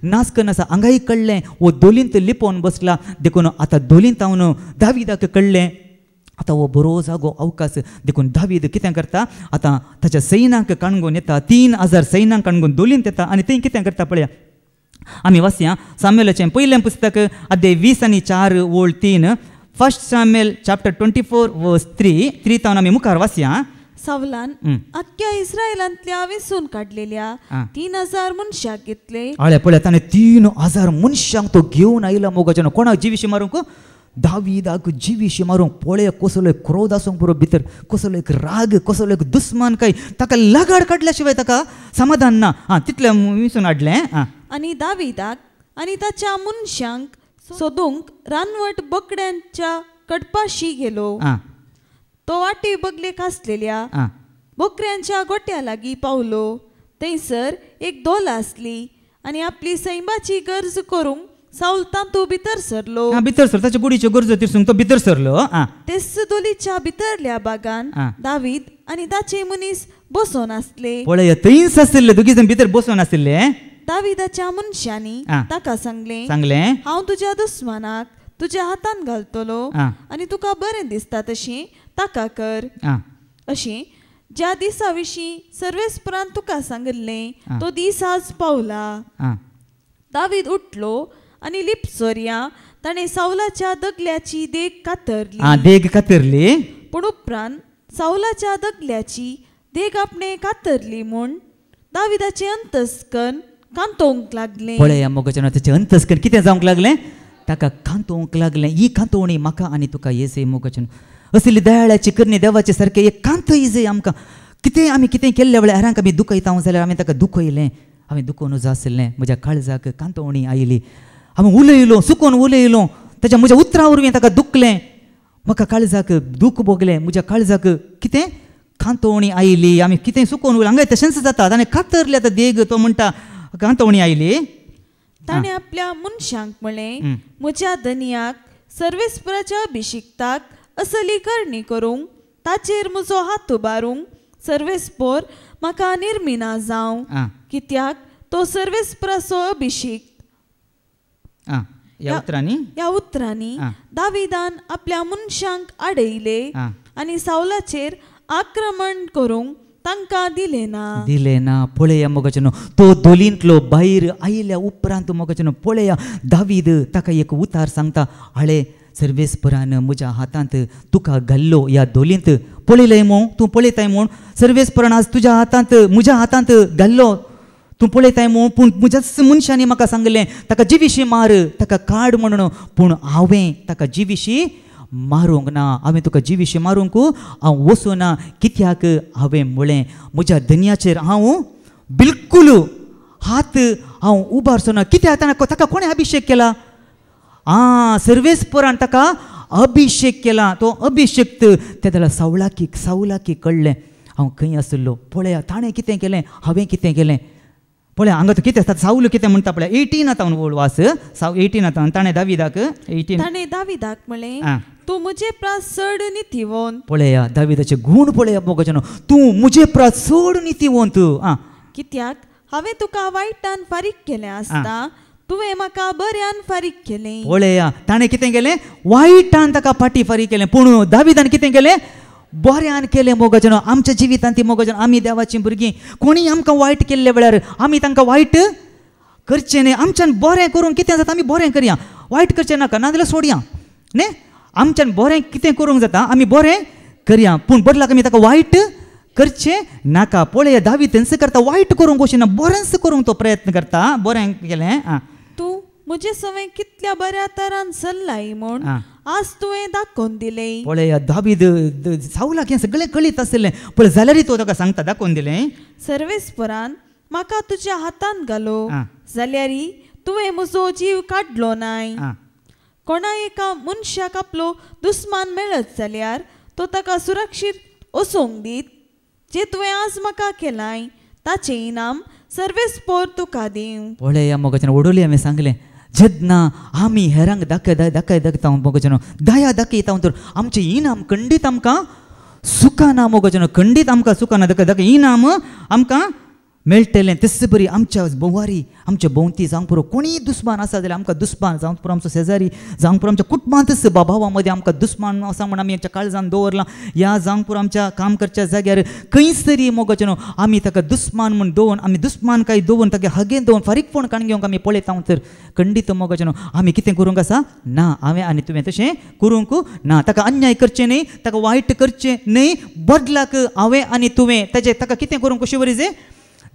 नाच करनासा हांगाय कळ्ळें वो दोलींत लिपोवन बसला देखून आतां दोलींत हांव दाविदाक कळ्ळें आतां हो बरो जागो अवकाश देखून दावीद कितें करता आतां ताच्या सैन्याक काणगून येता 3000 सैन्यांक काणगून दोलींत येता आनी थंय कितें करता पळया आमी वाचया सामुएलाचें पयलें पुस्तक अध्याय 20 आनी 4 ओळ 3 फर्स्ट सामुएल चॅप्टर 24 वर्स 3 तावन आमी मुखार वाचया सावलान अख्ख्या इस्रायलांतल्या वेसून काडलेल्या 3000 मनशाक घेतले आळ्या पळय ताणें 3000 मनशांक तो घेवन आयला मोगाच्यान कोणाक जिवीशी मारूंक दाविदाक जिवीशी मारूंक पळय कसलो एक क्रोध आसूंक पुरो भितर कसलो एक राग कसलो एक दुस्मान काय ताका लगाड काडल्या शिवाय ताका समाधान ना तितलें विसून हाडलें आनी दाविदाक आनी ताच्या मनशांक सोदूंक रानवट बोकड्यांच्या कडपाशी गेलो तो वाटे बगलेक आसलेल्या बोकड्यांच्या गोट्या लागीं पावलो थंयसर एक दोल आसली आनी आपली सैमाची गरज करूंक साऊल तांतू भितर सरलो भितर सर ताच्या गुडीच्यो गरजो तिरसूंक तो भितर सरलो तेच दोलीच्या भितरल्या बागान दावीद आनी ताचे मनीस बसोन आसले पळय थंयच आसले दोगी जण भितर बसोन आसले दाविदाच्या मनशांनी ताका सांगलें हांव तुज्या दुस्मानाक तुज्या हातान घालतलो आनी तुका बरें दिसता तशें ताका कर अशें ज्या दिसा विशीं सर्वेस्परान तुका सांगलें तो दीस आज पावला दावीद उठलो आनी लिपसोर्या ताणें साऊलाच्या दगल्याची देग कातरली पूण उपरांत साऊलाच्या दगल्याची देग आपणे कातरली म्हूण दाविदाचें अंतस्करण कांतोवंक लागलें पळय मोगाच्यान ताचें अंतस्करण कितें जावंक लागलें ताका कांतोवंक लागलें ही कांतोवणी म्हाका आनी तुका येसय मोगाच्यान असली दयाळाची करणी देवाचे सारकें एक कांत इजय आमकां कितें कितें केल्ल्या वेळार हेरांक आमी दुखयता जाल्यार आमी ताका दुखयलें हांवें दुखोवन आसलें म्हज्या काळजाक कांतोवणी आयली हांवें उलयलो चुकोवन उलयलो म्हज्या उतरां वरवीं ताका दुखलें म्हाका काळजाक दूख भोगलें म्हज्या काळजाक कितें कांतोवणी आयली आमी कितें चुकोवन उलय हांगा तशेंच जाता ताणें कातरले आतां देग तो म्हणटा कांतोवणी आयली ताणें आपल्या मनशांक म्हळें म्हज्या धन्याक सर्वेस्पराच्या अभिशिक्ताक असली करणी करूंक ताचेर म्हजो हात उबारूंक सर्वेस्पर म्हाका निर्मिना जावं कित्याक तो सर्वेस्पराचो अभिषेक ह्या उतरांनी दाविदान आपल्या मनशांक आडयले आनी साऊलाचेर आक्रमण करूंक तांकां दिलें ना पळया मोगाच्यान तो दोलींतलो भायर आयल्या उपरांत मोगाच्यान पळया दावीद ताका एक उतार सांगता हाळे सर्वेस्परान म्हज्या हातांत तुका घाल्लो ह्या दोलींत पळयलय म्हूण तूं पळयताय म्हूण सर्वेस्परान आज तुज्या हातांत म्हज्या हातांत घाल्लो तूं पळयताय म्हूण पूण म्हज्याच मनशांनी म्हाका सांगलें ताका जिवीशी मार ताका काड म्हणून पूण हांवें ताका जिवीशी मारूंक ना हांवें तुका जिवीशी मारूंक हांव वचूना कित्याक हांवें म्हळें म्हज्या धन्याचेर हांव बिलकूल हात हांव उबारचो ना कित्याक ताका कोणें अभिषेक केला सर्वेस्परान ताका अभिषेक केला तो अभिषेक त्या जाल्यार साऊलाकी कळ्ळें हांव खंय आसलो पळया ताणें कितें केलें हांवें कितें केलें पळय हांगा तो कितें आसता साऊल कितें म्हणटा पळय 18 तावन वास 18 ताणें दाविदाक म्हळें तूं म्हजे प्राण चड नितीवंत पळया दाविदाचे गूण पळया मोगाच्यान तूं म्हजे प्राण चड नितीवंत कित्याक हांवें तुका वायटान फारीक केलें आसता तुवें म्हाका बऱ्यान फारीक केलें पळया ताणें कितें केलें वायटान ताका फाटी फारीक केलें पूण दाविदान कितें केलें बऱ्यान केलें मोगाच्यान आमच्या जिवितांत ती मोगाच्यान आमी देवाचीं भुरगीं कोणी आमकां वायट केल्ल्या वेळार आमी तांकां वायट करचें न्ही आमच्यान बरें करूंक कितें जाता आमी बरें करया वायट करचें नाका नाजाल्यार सोडया न्ही आमच्यान बरें कितें करूंक जाता आमी बरें करया पूण बदलाक आमी ताका वायट करचें नाका पळया दावीद थंयच करता वायट करूंक वचना बरेंच करूंक तो प्रयत्न करता बरें केलें तूं म्हजे सवय कितल्या बऱ्या तरान चल्लाय म्हूण आज तुवें दाखोवन दिलें पळया दावीद साऊलाक हें सगळें कळीत आसलें पळय जाल्यार तो ताका सांगता दाखोवन दिलें सर्वेस्परान म्हाका तुज्या हातान घालो जाल्यार तुवें म्हजो जीव काडलो नाय कोणा एका मनशाक आपलो दुस्मान मेळत जाल्यार तो ताका सुरक्षीत वचोंक दीत जे तुवें आज म्हाका केलाय ताचें इनाम सर्वेस्पर तुका दिवं पळया मोगाच्यान ओडोली हांवें सांगलें जेन्ना आमी हेरांक दाखयता मोगाच्यान दया दाखयता तर आमचें इनाम खंडीत आमकां सुखा ना मोगाचें खंडीत आमकां सुखा ना दाका इनाम आमकां मेळटलें तेच बरी आमच्या बोवारी आमच्या भोंवती जावंक पुरो कोणीय दुस्मान आसा जाल्यार आमकां दुस्मान जावंक पुरो आमचो शेजारी जावंक पुरो आमच्या कुटुंबांतच भावा मदीं आमकां दुस्मान आसा म्हण आमी आमच्या काळजान दवरलां ह्या जावंक पुरो आमच्या काम करच्या जाग्यार खंयच तरी मोगाचें न्हू आमी ताका दुस्मान म्हूण दवरून आमी दुस्मान काय दवरून ताका हागेन दवरून फारीकपण काण घेवंक आमी पळयता तर खंडीत मोगाचें न्हू आमी कितें करूंक आसा ना हांवें आनी तुवें तशें करूंक ना ताका अन्याय करचें न्ही ताका वायट करचें न्ही बदलाक हांवें आनी तुवें ताका कितें करूंक कशें बरी जे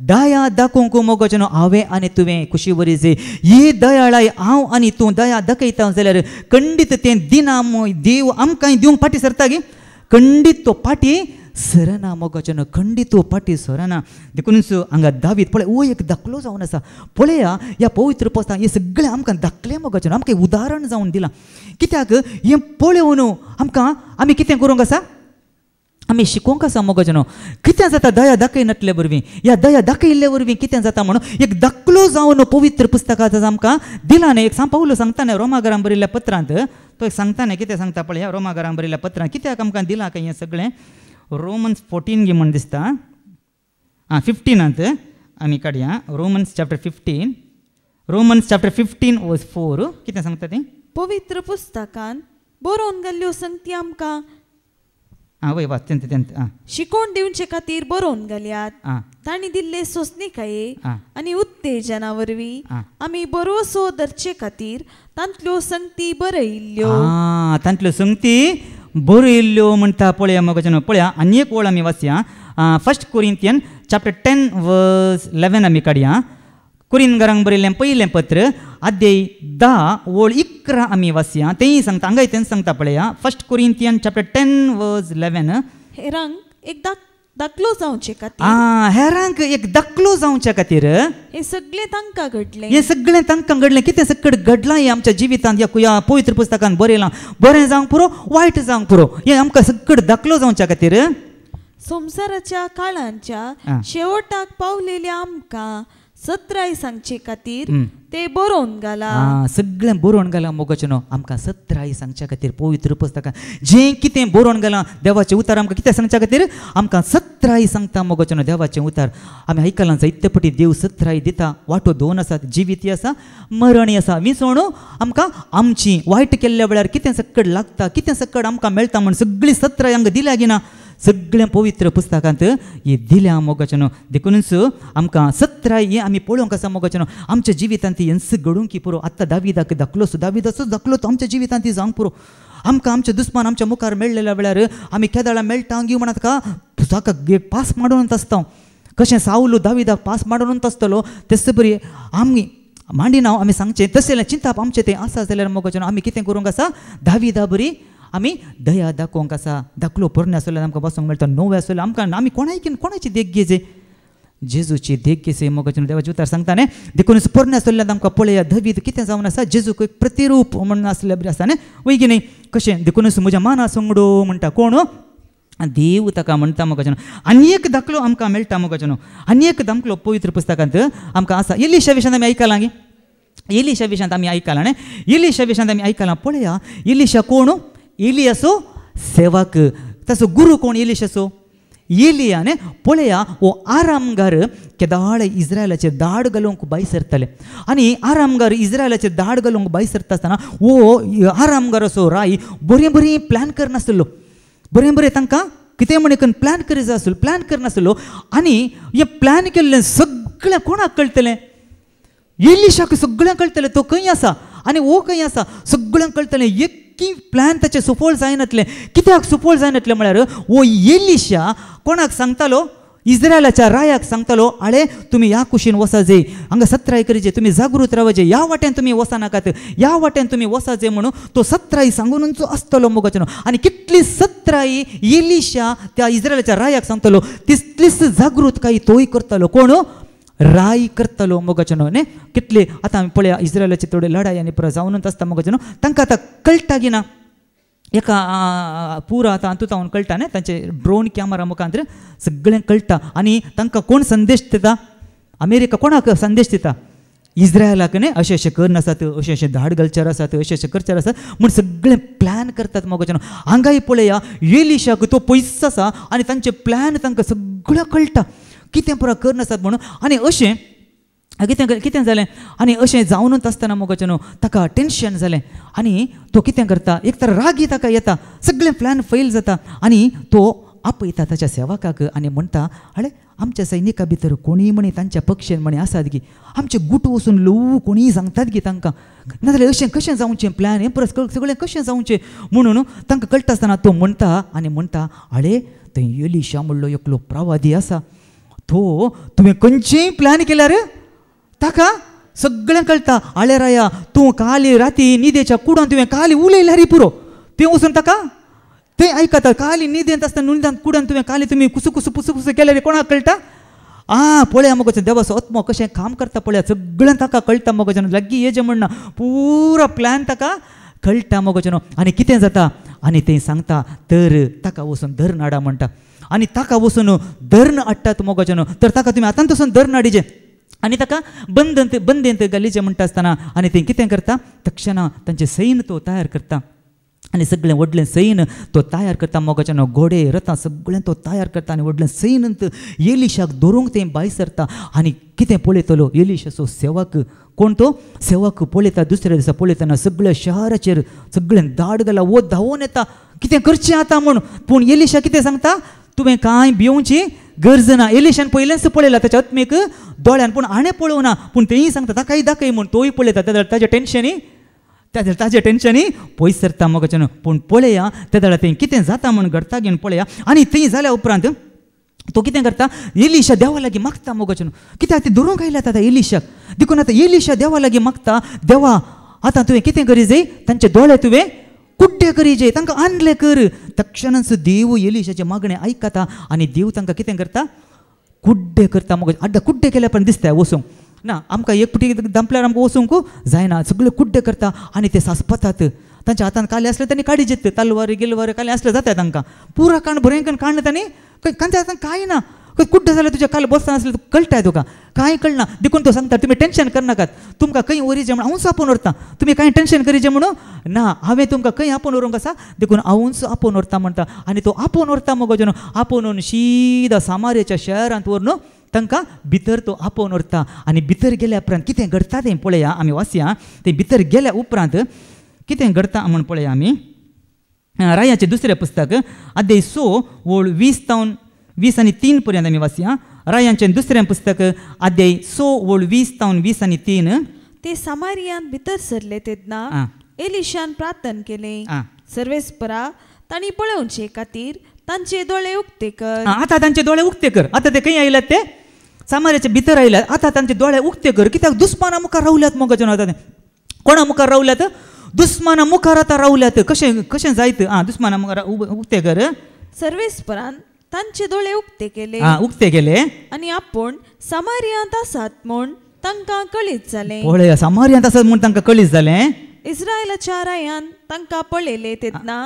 दया दाखोवंक मोगाचें न्हू हांवें आनी तुवें खुशी बरी जे ही दयाळाय हांव आनी तूं दया दाखयता जाल्यार खंडीत तें दिना देव आमकां दिवंक फाटी सरता गे खंडीत तो फाटी सरना मोगाचें न्हू खंडीत तो फाटी सरना देखूनच हांगा दावीद पळय हो एक दाखलो जावन आसा पळया ह्या पवित्र पुस्तकांत हें सगळें आमकां दाखलें मोगाचें न्हू आमकां उदाहरण जावन दिलां कित्याक हें पळोवन आमकां आमी कितें करूंक आसा आमी शिकोवंक आसा मोगाचें न्हू कितें जाता दया दाखयनातले वरवीं ह्या दया दाखयल्ले वरवीं कितें जाता म्हणून एक दाखलो जावन पवित्र पुस्तकांत आमकां दिला न्ही एक पावलो सांगता न्ही रोमाकारांक बरयल्ल्या पत्रांत तो एक सांगता न्ही कितें सांगता पळय ह्या रोमाकारांक बरयल्ल्या पत्रांत कित्याक आमकां दिलां काय हें सगळें रोमन्स 14 गे म्हण दिसता 15 आमी काडया रोमन्स चॅप्टर 15 वर्स 4 कितें सांगता तें पवित्र पुस्तकान बरोवन गेल्ल्यो संगती आमकां वय वा शिकोवन दिवचे खातीर बरोवन गेल्यात तांणी दिल्ले सोसणिकाये आनी उत्तेजना वरवीं आमी बरोसो धरचे खातीर तांतल्यो संगती बरयल्ल्यो म्हणटा पळया मोगाचें पळया आनी एक वळ आमी वाचया 1 कोरिंथियन चॅप्टर 10 वर्स 11 आमी काडया कोरिंथकारांक बरयल्लें पयलें पत्र अध्याय 10 वळ 11 आमी वाचया तेंय सांगता हांगाय तें सांगता पळया 1 कोरिंथियन चॅप्टर 10 वर्स 11 हेरांक एक दाखलो जावचे खातीर हेरांक एक दाखलो जावचे खातीर हे सगळें तांकां घडलें कितें सकट घडलां हें आमच्या जिवितांत ह्या पवित्र पुस्तकांत बरयलां बरें जावंक पुरो वायट जावंक पुरो हें आमकां सकट दाखलो जावच्या खातीर संवसाराच्या काळांच्या शेवटाक पावलेल्या आमकां सत्राय सांगचे खातीर ते बरोवन घाला सगळें बरोवन घाला मोगाचें न्हू आमकां सत्राय सांगच्या खातीर पवित्र पुस्तकां जें कितें बरोवन घालां देवाचें उतार आमकां कितें सांगच्या खातीर आमकां सत्राय सांगता मोगाचें न्हू देवाचें उतार आमी आयकलां जायते फावटी देव सत्राय दिता वाटो दोन आसात जिविती आसा मरणी आसा विसवण आमकां आमची वायट केल्ल्या वेळार कितें सकट लागता कितें सकट आमकां मेळटा म्हण सगळी सत्राय हांगा दिल्या गिना सगळ्या पवित्र पुस्तकांत हे दिल्या मोगाचें न्हू देखूनच आमकां सत्राय हें आमी पळोवंक आसा मोगाचें न्हू आमच्या जिवितांत हेंच घडूंक की पुरो आतां दाविदाक दाविदाचो दाखलो तो आमच्या जिवितांत जावंक पुरो आमकां आमचे दुस्मान आमच्या मुखार मेळलेल्या वेळार आमी केदाळा मेळटा घेवं म्हणत ताका एक पास माडून आसता कशें सावलो दाविदाक पास माडून आसतलो तेच बरी आमी मांडी नांव आमी सांगचें तशें चिंताप आमचें तें आसा जाल्यार मोगाचें न्हू आमी कितें करूंक आसा दाविदा बरी आमी दया दाखोवंक आसा दाखलो पोरणे आसल्यार आमकां बसोंक मेळटा नवे आसल्यार आमकां आमी कोणाची देख घेजे जेजूची देख घेसे मोगाचें देवाचे उतार सांगता न्ही देखून पोरणे आसल्यार आमकां पळया दावीद कितें जावन आसा जेजूक एक प्रतिरूप म्हणून आसल्या बरी आसा न्ही वय की न्ही कशें देखूनच म्हज्या माना संगडो म्हणटा कोण देव ताका म्हणटा मोगाचें आनी एक दाखलो आमकां मेळटा मोगाचें आनी एक दाखलो पवित्र पुस्तकांत आमकां आसा एलिशा विशयांत आमी आयकलां गे एलिशा विशयांत आमी आयकलां न्ही एलिशा विशयांत आमी आयकलां पळया एलिशा कोण एलियाचो सेवक ताचो गुरू कोण एलिशाचो एलियाने पळया हो आरामगार केदाळ इस्रायलाचेर दाड घालूंक भायर सरताले आनी आरामगार इस्रायलाचेर दाड घालूंक भायर सरता आसतना हो आरामगाराचो राय बरें प्लॅन करनासलो बरें तांकां कितें म्हणून प्लॅन करनासलो आनी हें प्लॅन केल्लें सगळें कोणाक कळटलें एलिशाक सगळ्यांक कळटलें तो खंय आसा आनी हो खंय आसा सगळ्यांक कळटलें की प्लॅन ताचें सफळ जायनातलें कित्याक सफळ जायनातलें म्हळ्यार हो एलिशा कोणाक सांगतालो इस्रायलाच्या रायाक सांगतालो आळे तुमी ह्या कुशीन वसा जे हांगा सत्राय करीजे तुमी जागृत रावजे ह्या वाट्यान तुमी वचनाकात ह्या वाट्यान तुमी वसा जे म्हणून तो सत्राय सांगूनच आसतलो मोगाचें आनी कितली सत्राय एलिशा त्या इस्रायलाच्या रायाक सांगतालो तितलीच जागृतकाय तोय करतालो कोण राय करतलो मोगाचें न्ही कितले आतां आमी पळया इस्रायलाचे थोडे लढाई आनी परत जावनच आसता मोगाचें तांकां आतां कळटा की ना एका पुरो आतां हातूंत कळटा न्ही तांचे ड्रोन कॅमेरा मुखांतर सगळें कळटा आनी तांकां कोण संदेश दिता अमेरिका कोणाक संदेश दिता इस्रायलाक न्ही अशें अशें कर नासात, अशें अशें धाड घालचार आसात, अशें अशें करचार आसात म्हूण सगळें प्लॅन करतात मोगाच्यान. हांगाय पळया एलिशाक तो पयस आसा आनी तांचे प्लॅन तांकां सगळ्यां कळटा कितें पुरो कर नासात म्हणून. आनी अशें कितें जालें आनी अशें जावनूच आसतना मोगाच्यान ताका टेन्शन जालें आनी तो कितें करता एक तर रागी ताका येता, सगळें प्लॅन फेल जाता आनी तो आपयता ताच्या सेवकाक आनी म्हणटा अरे आमच्या सैनिका भितर कोणीय म्हणे तांच्या पक्षान म्हणे आसात गी, आमचे गुट वचून लव कोणीय सांगतात गी तांकां, नाजाल्यार अशें कशें जावचें प्लॅन हें परस सगळें कशें जावचें म्हणून तांकां कळटा आसतना तो म्हणटा आनी म्हणटा अरे थंय एलिशा म्हणलो एकलो प्रवादी आसा, तो तुवें खंयचेय प्लॅन केल्यार ताका सगळें कळटा. आळे राया तूं काली राती न्हिदेच्या कुडान तुवें काली उलयल्यार पुरो तें वचून ताका तें आयकता. काली न्हिदेंत आसतना न्हिदान कुडान तुवें कुसू केल्यार कोणाक कळटा. पळया मगो देवाचो आत्मो कशें काम करता पळया, सगळें ताका कळटा मोगाच्यान. लागीं हेजें म्हणना पुरो प्लॅन ताका कळटा मोगाच्यान. आनी कितें जाता आनी तें सांगता तर ताका वचून धरण हाडा म्हणटा आनी ताका वचून धरण हाडटात मोगाच्यान. तर ताका तुवें आतां वचून धरण हाडिचें आनी ताका बंदेंत घालीचें म्हणटा आसतना आनी तें कितें करता तक्षणा तांचें सैन तो तयार करता आनी सगळें व्हडलें सैन तो तयार करता मोगाच्यान. घोडे रथां सगळें तो तयार करता आनी व्हडलें सैनंत एलिशाक धरूंक तें भायर सरता. आनी कितें पळयतलो एलिशाचो सेवक कोण तो सेवक पळयता. दुसऱ्या दिसा पळयतना सगळ्या शहराचेर सगळें दाड घाला वो धांवून येता कितें करचें आतां म्हूण. पूण एलिशा कितें सांगता तुवें कांय भिवची गरज ना. एलिशान पयलेंच पळयलां ताच्या आत्मेक दोळ्यान पूण हाणें पळोवं ना. पूण तेंय सांगता ताकाय दाखय म्हूण तोय पळयता. ताजे टेन्शनी पयस सरता मोगाच्यान. पूण पळया त्या दाळा तें कितें जाता म्हूण घडता घेवन पळया. आनी तें जाल्या उपरांत तो कितें करता एलिशा देवा लागीं मागता मोगाच्यान. कित्याक तें धरूंक आयल्यात आतां एलिशाक देखून आतां एलिशा देवा लागीं मागता देवा आतां तुवें कितें करी जाय तांचे दोळे तुवें कुड्डे करी जे तांकां आणले कर. तक्षणच देव एलिशाचे मागणें आयकता आनी देव तांकां कितें करता कुड्डे करता. मग आड्डा कुड्डे केल्या पण दिसता वसूंक ना आमकां एक पुटी दंपल्यार आमकां वसूंक जायना. सगळे कुड्डे करता आनी ते सासपतात. तांच्या हातान काले असले तांणी काडी जेत तलवार गिलवार काले असले जाता तांकां पुरा काण भरयन काडना तांणी तांच्या हातान कांय ना. कुड्डे जाल्यार तुज्या काल बसता आसले कळटाय तुका कांय कळना. देखून तो सांगता तुमी टेन्शन करनाकात तुमकां खंय वरीचें म्हणून हांवूच आपोवन व्हरता तुमी कांय टेन्शन करीचें म्हणून ना हांवें तुमकां खंय आपोवन व्हरूंक आसा देखून हांवूच आपोवन व्हरता म्हणटा. आनी तो आपोवन व्हरता मगो जनो आपोवन व्हरून सीदा सामार्याच्या शहरांत व्हरून तांकां भितर तो आपोवन व्हरता. आनी भितर गेल्या उपरांत कितें घडटा तें पळया आमी वाचया. तें भितर गेल्या उपरांत कितें घडटा म्हूण पळया आमी. रायाचें दुसरें पुस्तक अध्याय 6 ओळ 20 आनी 3 पर्यंत आमी वाचया. रायांचें दुसरें पुस्तक अध्याय 6 ओळ 20 आनी 3. ते सामारियान भितर सरले तेन्ना एलिशान प्रार्थना केलें सर्वेस्परा तांणी पळोवचे खातीर तांचे दोळे उक्ते कर. आतां तांचे दोळे उक्ते कर. आतां ते खंय आयल्यात ते सामार्याचे भितर आयल्यात. आतां तांचे दोळे उक्ते कर. कित्याक दुस्माना मुखार रावल्यात मोगाच्यान. आतां कोणा मुखार रावल्यात दुस्माना मुखार आतां रावल्यात. कशें जायत दुस्माना मुखार उक्ते कर. सर्वेस्परान तांचे दोळे उक्ते केले आनी आपूण सामारियांत आसात म्हूण तांकां कळीत जालें. पळय सामारियांत आसात म्हूण तांकां कळीत जालें. इस्रायलाच्या रायान तांकां पळयले तेन्ना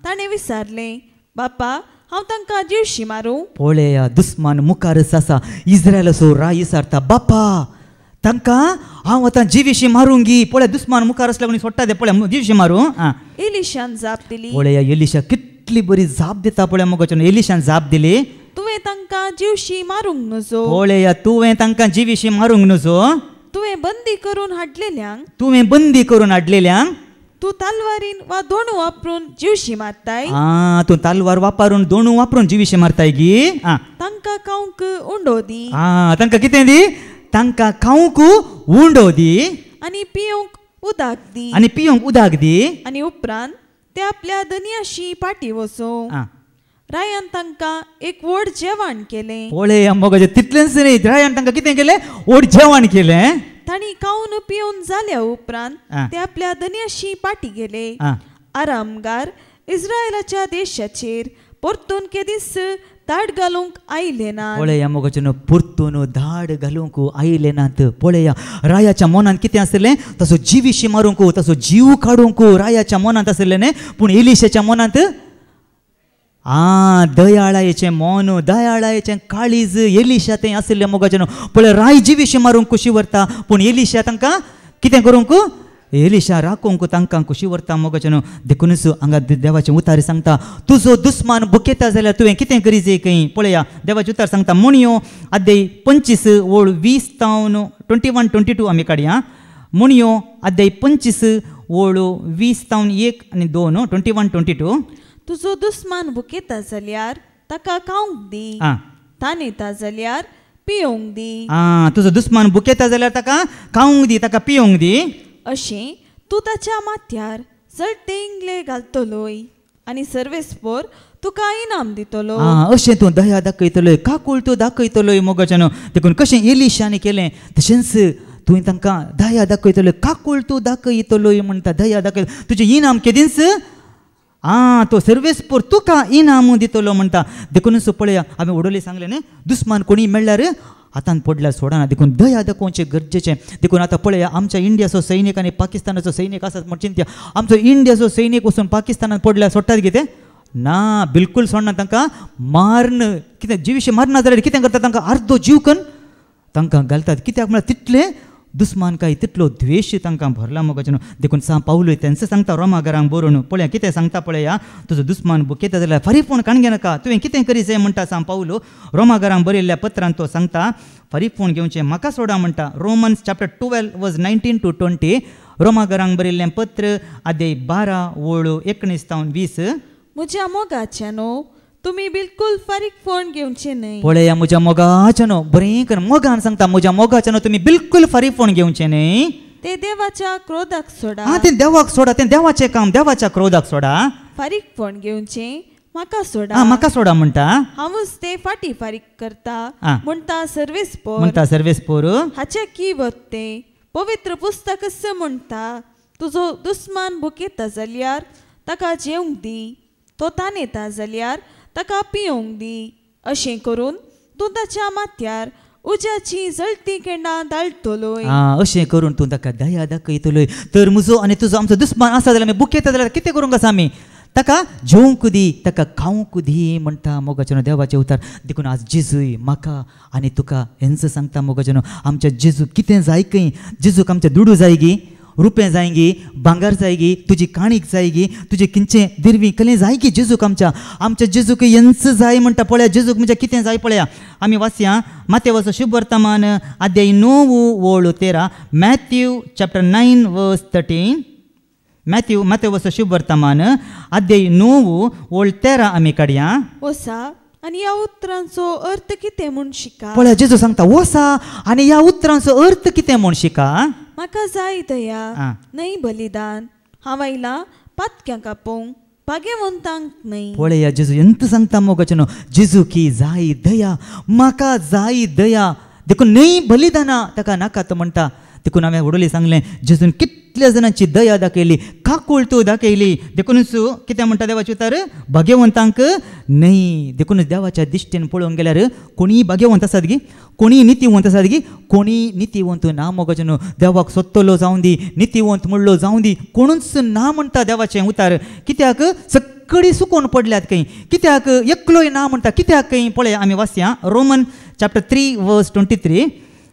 ताणें विचारलें बापा हांव तांकां जिवशी मारूं. पळया दुस्मान मुखारच आसा. इस्रायलाचो राय विचारता बापा तांकां हांव आतां जिवीशी मारूंक गी. पळय दुस्मान मुखार आसल्या कोणी सोडटा ते पळय जिवीशी मारूं. एलिशान जाप दिली. पळया एलिशा कितली बरी जाप दिता पळय मोगाच्यान. एलिशान जाप दिली तुवें तांकां जिवशी मारूंक नजो. पळया तुवें तांकां जिवीशी मारूंक नजो. तुवें बंदी करून हाडलेल्यांक तूं तालवारीन वा दोणू वापरून जिवशी मारताय. तूं तालवार वापरून दोणू वापरून जिवीशी मारताय गी. तांकां खावंक उंडो दी. तांकां कितें दी तांकां खावंक उंडो दी आनी पिवंक उदक दी. आनी उपरांत ते आपल्या धन्याशी पाटी वचो. रायान तांकां एक व्हड जेवण केलें. पळय मोगाचें तितलेंच न्ही रायान तांकां कितें केलें व्हड जेवण केलें. तांणी खावन पिवन जाल्या उपरांत ते आपल्या धन्याशी पाटी गेले. आरामगार इस्रायलाच्या देशाचेर परतून केदीस धाड घालूंक आयले ना. पळया मोगाचें परतून धाड घालूंक आयले नात. पळया रायाच्या मनांत कितें आसलें तसो जिवीशी मारूंक तसो जीव काडूंक रायाच्या मनांत आसलें न्ही. पूण एलिशाच्या मनांत दयाळायेचें मोन दयाळायेचें काळीज एलिशा तें आशिल्लें मोगाचें पळय रायजी विशीं मारूंक कुशी व्हरता पूण एलिशा तांकां कितें करूंक एलिशा राखोवंक तांकां कुशी व्हरता मोगाचें देखूनच हांगा देवाचें उतार सांगता तुजो दुस्मान बुकेता जाल्यार तुवें कितें करीत खंय पळया देवाचें उतार सांगता मुणयो अध्याय 25 ओळ 20 तावन 21-22 आमी काडया मुणयो अध्याय 25 ओळ 20 तावन 1 आनी 2 21-22 तुजो दुस्मान बुकेता जाल्यार ताका खावंक दी तानेता जाल्यार पियोंक दी तुजो दुस्मान बुकेता जाल्यार ताका खावंक दी ताका पियोंक दी अशें तूं ताच्या माथ्यार जळटे इंगले घालतलोय आनी सर्वेस्पोर तुका इनाम दितलो अशें तूं दया दाखयतलोय काकूळ तूं दाखयतलोय मोगाचें देखून कशें एलिशाने केलें तशेंच तुवें तांकां दया दाखयतलोय काकूळ तूं दाखयतलोय म्हणटा दया दाखय तुजें इनाम केदींच तो सर्वेस्पोर तुका इनाम दितलो म्हणटा देखूनच पळया आमी उडोवले सांगलें न्ही दुस्मान कोणी मेळ्ळ्यार हातान पडल्यार सोडना देखून दया दाखोवचें गरजेचें देखून आतां पळया आमच्या इंडियाचो सैनीक आनी पाकिस्तानाचो सैनीक आसात म्हण चिंत्या आमचो इंडियाचो सैनीक वचून पाकिस्तानात पडल्यार सोडटात कितें ना बिलकूल सोडना तांकां मारन कितें जिवीशें मारना जाल्यार कितें करता तांकां अर्दो जीव करून तांकां घालतात कित्याक म्हळ्यार तितलें दुस्मान काय तितलो द्वेश तांकां भरला मोगाचें देखून पावलोय तेंच सांगता रोमाघरांक बरोवन पळया कितें सांगता पळया तुजो दुस्मान बुकेता जाल्यार फारीकपण काणगे नाका तुवें कितें करीत म्हणटा पावलो रोमाघरांक बरयल्ल्या पत्रांत तो सांगता फारीकपण घेवचें म्हाका सोडा म्हणटा रोमन्स चॅप्टर 12:19-20 रोमाघरांक बरयल्लें पत्र अध्याय 12 ओळ 19-20 म्हज्या मोगाच्यानो तुम्ही बिलकुल फारीक फोन घेवचे न्हय पळया म्हज्या मोगाच्यानो बरें कर मोगान सांगता म्हज्या मोगाच्यानो तुमी बिलकुल फारीक फोन घेवचे न्हय ते देवाच्या क्रोधाक सोडा ते देवाक सोडा तें देवाचें काम देवाच्या क्रोधाक सोडा फारीक फोन घेवचें म्हाका सोडा म्हाका सोडा म्हणटा हांवूच ते फाटी फारीक करता म्हणटा सर्वेस्पोर हाचे की वत्ते पवित्र पुस्तक असं म्हणटा तुजो दुस्मान बुकेता जाल्यार ताका जेवंक दी तो तानेता जाल्यार ताका पियोंक दी अशें करून तूं ताच्या माथ्यार उज्याची जळटी केंडां धाडटलोय अशें करून तूं ताका दया दाखयतलोय तर म्हजो आनी तुजो आमचो दुस्मान आसा जाल्यार आमी बुकेता जाल्यार कितें करूंक आसा आमी ताका जेवंक दी ताका खावंक दी म्हणटा मोगाचें देवाचें उतार देखून आज जेजूय म्हाका आनी तुका हेंच सांगता मोगाचें आमच्या जेजू कितें जाय खंय जेजूक आमचें दुडू जाय गी रुपें जाय गी भांगार जाय गी तुजी काणीक जाय गी तुजें किंचें दिरवी कलें जाय गी जेजूक आमच्या जेजूक हेंच जाय म्हणटा पळया जेजूक म्हणजे कितें जाय पळया आमी वाचया मातेवाचो शुभ वर्तमान अध्याय 9 ओळ 13 मॅथ्यू चॅप्टर 9 वर्स 13 मातेवाचो शुभ वर्तमान अध्याय 9 ओळ 13 आमी काडया वसा आनी ह्या उतरांचो अर्थ कितें म्हूण शिका पळया जेजू सांगता वसा आनी ह्या उतरांचो अर्थ कितें म्हूण शिका म्हाका जाय दया न्हय बलिदान हांव आयला पातक्यां कापोवंक भाग्यवंतांक न्हय पळया जेजू एंत सांगता मोगाचें जेजू की जाय दया म्हाका जाय दया देखून न्हय बलिदाना ताका नाका तो म्हणटा देखून हांवें उडोवली सांगलें जेजून कितल्या जाणांची दया दाखयली काकूळ तूं दाखयली देखूनच कितें म्हणटा देवाचें उतार भाग्यवंतांक न्हय देखूनच देवाच्या दिश्टेन पळोवंक गेल्यार कोणीय भाग्यवंत आसात गी कोणीय नितीवंत आसात गी कोणीय नितीवंत ना मोगाचें न्हू देवाक सोदतलो जावं दी नितीवंत म्हणलो जावं दी कोणूच ना म्हणटा देवाचें उतार कित्याक सगळीं सुकोवन पडल्यात खंय कित्याक एकलोय ना म्हणटा कित्याक खंय पळया आमी वाचया रोमन चॅप्टर 3 वर्स 23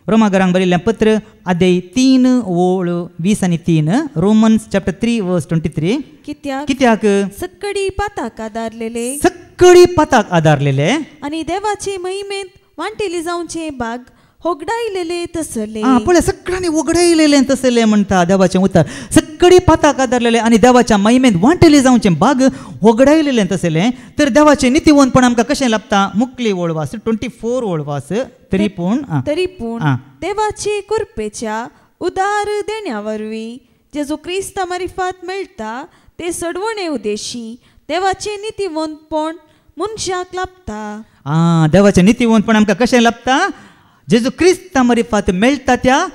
रोमाघरांक बरयल्लें पत्र अध्याय 3 ओळ 20 आनी 3 रोमन्स चॅप्टर 3 वर्स 23 कित्याक सगळीं पाताक आदारलेले आनी देवाचे महिमेंत वांटेली जावचे भाग होगडायलेले तसले पळय सगळ्यांनी वगडायलेले तसले म्हणटा देवाचें उतार सगळीं पाताक आदारलेले आनी देवाच्या महिमेंत वांटेली जावचे भाग वगडायलेले तसले तर देवाचें नितीवंतपण आमकां कशें लाभता मुखली ओळवास 24 ओळवास तरी पूण देवाचे कृपेच्या उदार देण्या वरवीं जेजू क्रिस्ता मार्फत मेळटा ते सडवणे उदेशी देवाचे नितीवंतपण मनशाक लाभता देवाचें नितीवंतपण आमकां कशें लाभता जेजू क्रिस्ता मार्फत मेळटा त्या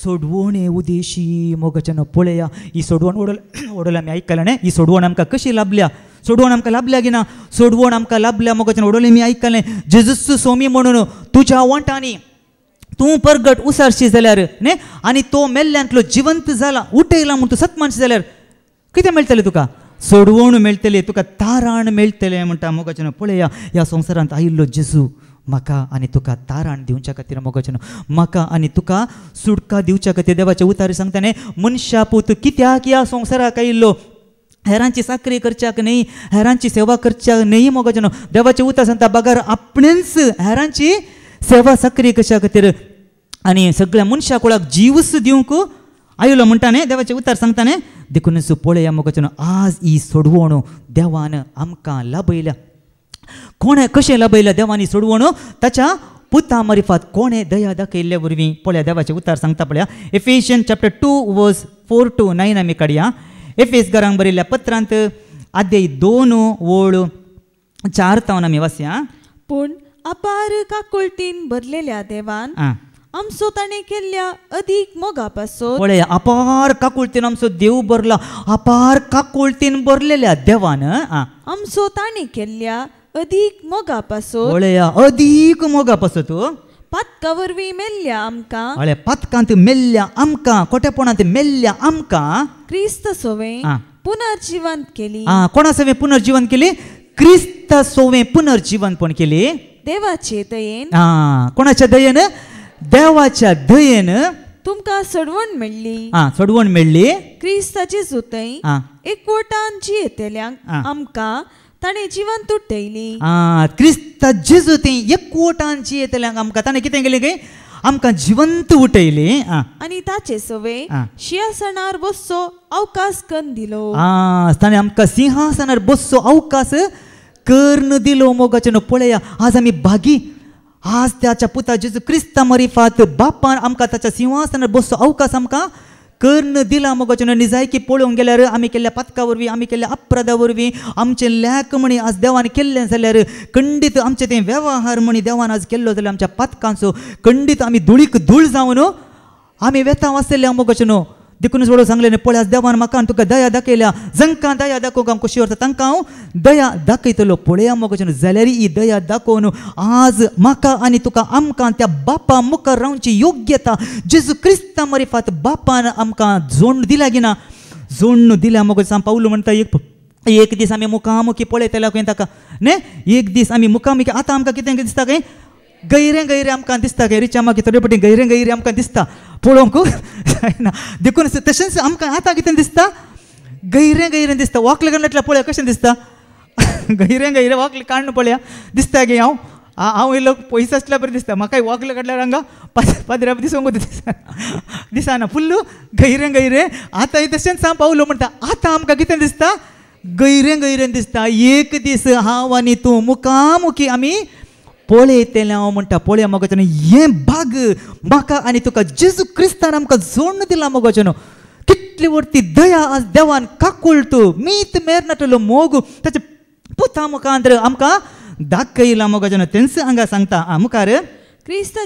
सोडवणे उदेशी मोगाचें पळया ही सोडवण ओडोल आमी आयकलां ही सोडवण आमकां कशी लाभल्या सोडवण आमकां लाभल्या गी ना सोडवण आमकां लाभल्या मोगाचें ओडोलें मी आयकलें जेजूच सोमी म्हणून तुज्या वांटांनी तूं परगट उसारशी जाल्यार न्ही आनी तो मेल्ल्यांतलो जिवंत जाला उठयला म्हूण तूं सत्मानशी जाल्यार कितें मेळटलें तुका सोडवण मेळटले तुका तारण मेळटले म्हणटा मोगाचें पळया ह्या संवसारांत आयिल्लो जेजू म्हाका आनी तुका तारण दिवच्या खातीर मोगाचें म्हाका आनी तुका सुटका दिवच्या खातीर देवाचे उतारी सांगताने मनशा पूत कित्याक ह्या संवसाराक आयिल्लो हेरांची साखरी करच्याक न्ही हेरांची सेवा करच्याक न्ही मोगाचें देवाचे उतार सांगता बगार आपणेच हेरांची सेवा साखरी करच्या खातीर आनी सगळ्या मनशा कुळाक जीवच दिवंक आयलो म्हणटाने देवाचे उतार सांगताने देखूनच पळया मोगाचें आज ही सोडवण देवान आमकां लाभयल्या कोणे कशें लाभयल्या देवानी सोडवण ताच्या पुता मार्फत कोणे दया दाखयल्ल्या वरवीं पळया देवाचे उतार सांगता पळया एफेशियन चॅप्टर 2 वर्स 4 to 9 आमी काडया एफेसकारांक बरयल्ल्या पत्रांत अध्याय 2 ओळ 4 तावन आमी वाचया पूण अपार काकुळटीन भरलेल्या देवान आमचो ताणें केल्ल्या अदीक मोगा पासत पळया अपार काकुळटीन आमचो देव भरला अपार काकुळटीन भरलेल्या देवान आमचो ताणें केल्ल्या अदीक मोगा पासत पळया अदीक मोगा पासत पातका वरवीं मेल्ल्या आमकां अळे पातकांत मेल्ल्या आमकां कोटेपणांत मेल्ल्या आमकां क्रिस्त सोवें पुनर्जीवन केली कोणा सोवें पुनर्जीवन केली क्रिस्त सोवें पुनर्जीवनपण केली देवाचे दयेन कोणाच्या दयेन देवाच्या दयेन तुमकां सोडवण मेळ्ळी सोडवण मेळ्ळी क्रिस्ताची सुतय एकवटान जियेतल्यांक आमकां ताणें जिवन तुटयली क्रिस्त जेजू ते एकवटान जियेतल्यांक आमकां ताणें कितें केलें गे आमकां जिवंत उठयली आनी ताचे सवे सिंहासनार बसचो अवकाश करून दिलो ताणें आमकां सिंहासनार बसचो अवकाश करून दिलो मोगाचें पळया आज आमी भागी आज त्याच्या पुता जेजू क्रिस्ता मार्फत बापान आमकां ताच्या सिंहासनार बसचो अवकाश आमकां कर्ण दिला मोगाचें निजायकी पळोवंक गेल्यार आमी केल्ल्या पातका वरवीं आमी केल्ल्या अपराधा वरवीं आमचें लेख म्हणी आज देवान केल्लें जाल्यार खंडीत आमचें तें वेव्हार म्हणी देवान आज केल्लो जाल्यार आमच्या पातकांचो खंडीत आमी धुळीक धूळ जावन आमी वेतां वाचलेल्या मोगाचें देखूनच वडो सांगलें पळय आज देवान म्हाका तुका दया दाखयल्या जांकां दया दाखोवंक हांव कशी वरता तांकां हांव दया दाखयतलो पळया मोगाचें जाल्यार ही दया दाखोवन आज म्हाका आनी तुका आमकां त्या बापा मुखार रावची योग्यता जेजू क्रिस्ता मार्फत बापान आमकां जोड दिल्या गिना जोड दिल्या मोगाचें पावलो म्हणटा एक दीस आमी मुखामुखी पळयतल्या खंय ताका न्ही एक दीस आमी मुखामुखी आतां आमकां कितें दिसता काय गैरें आमकां दिसता गै रिच्या मागीर थोडे फावटी गैरें आमकां दिसता पळोवंक जायना देखून तशेंच आमकां आतां कितें दिसता गैरें दिसता वाकले काडल्यार पळय कशें दिसता गैरें वाकले काडून पळया दिसता गे हांव इल्लो पयस आसल्या बरें दिसता म्हाकाय वाकले काडल्यार हांगा पाद्र्या दिसोंक दिसना फुल्ल गैरें आतां तशेंच हांव पावलो म्हणटा आतां आमकां कितें दिसता गैरें दिसता एक दीस हांव आनी तूं मुखामुखी आमी पळयतलें हांव म्हणटा पळया मोगाचें हें भाग म्हाका आनी तुका जेजू क्रिस्तान आमकां जोडून दिला मोगाचें कितली व्हडली दया आज देवान काकुळट मीत मेरनाटलो मोग ताच्या पुता मुखांतर आमकां दाखयला मोगाचें तेंच हांगा सांगता मुखार क्रिस्त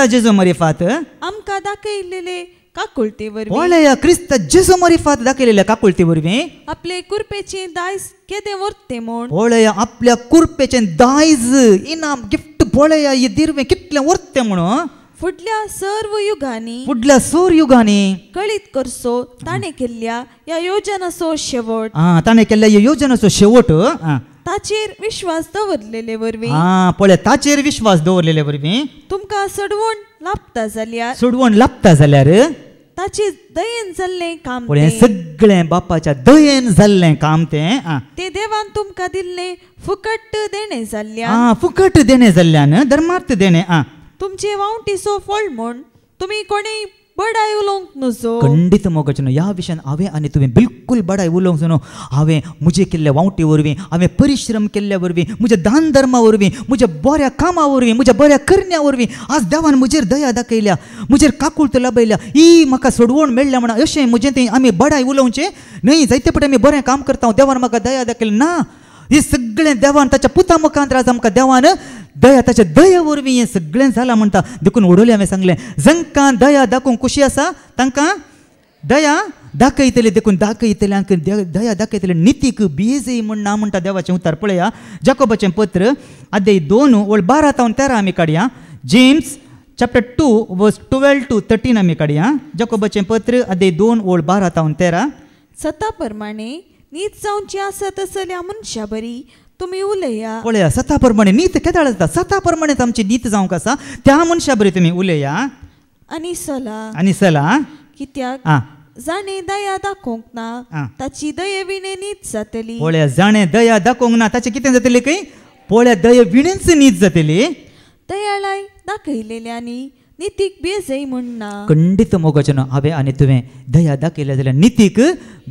जेजू मार्फत आमकां दाखयलेले काकुळटे वरवीं पळया क्रिस्त जेजू मार्फत दाखयलेल्या काकुळटे वरवीं आपले कुरपेचें दायज केदें व्हरतें म्हूण पळया आपल्या कुरपेचें दायज इनाम गिफ्ट पळया हे दिरवें कितलें व्हरतें म्हणून फुडल्या सर्व युगांनी कळीत करचो ताणें केल्ल्या ह्या योजनाचो शेवट ताणें केल्ल्या ह्या योजनाचो शेवट ताचेर विश्वास दवरलेले वरवीं पळय ताचेर विश्वास दवरलेले वरवीं तुमकां सोडवण लाभता जाल्यार ताचे दयेन जाल्लें काम पळय सगळें बापाच्या दयेन जाल्लें काम तें देवान तुमकां दिल्लें फुकट देणें जाल्ल्यान धर्मार्थ देणें तुमचे वावटीचो फळ म्हूण तुमी कोणेय बडाय उलोवंक नजो खंडीत मोगाचें ह्या विशयान हांवें आनी तुवें बिलकुल बडाय उलोवंक न्हू हांवें म्हजे केल्ल्या वावटी वरवीं हांवें परिश्रम केल्ल्या वरवीं म्हज्या दान धर्मा वरवीं म्हज्या बऱ्या कामा वरवीं म्हज्या बऱ्या करण्या वरवीं आज देवान म्हजेर दया दाखयल्या म्हजेर काकुळट लाभयल्या ही म्हाका सोडवण मेळ्ळ्या म्हणून अशें म्हजें तें आमी बडाय उलोवचें न्हय जायते फावटी आमी बरें काम करता देवान म्हाका दया दाखयलें ना हे सगळें देवान ताच्या पुता मुखांतर आज आमकां देवान दया ताच्या दये वरवीं हें सगळें जालां म्हणटा देखून उडोवलें हांवें सांगलें जांकां दया दाखोवंक खुशी आसा तांकां दया दाखयतले देखून दाखयतल्यांक दया दाखयतले नितीक बेजय म्हण ना म्हणटा देवाचें उतार पळया जाकोबाचें पत्र अध्याय 2 ओळ 12 तावन 13 आमी काडया जेम्स चॅप्टर 2 वर्स 12 to 13 आमी काडया जाकोबाचें पत्र अध्याय 2 ओळ 12 तावन 13 सता प्रमाणे नीत जावची आसा तसल्या मनशा बरी तुम्ही उलया. पळया सता प्रमाणे नीत केदाळ जाता सता प्रमाणेच आमची नीत जावंक आसा त्या मनशा बरी तुम्ही उलया आनी चला कित्याक जाणे दया दाखोवंक ना ताची दये विणे नीत जातली. पळया जाणे दया दाखोवंक ना ताचे कितें जातले काय पळया दये विणेच नीत जातली. दयाळाय दाखयलेल्यानी नितीक बेजय म्हणना. खंडीत मोगाचें हांवें आनी तुवें दया दाखयल्या जाल्यार नितीक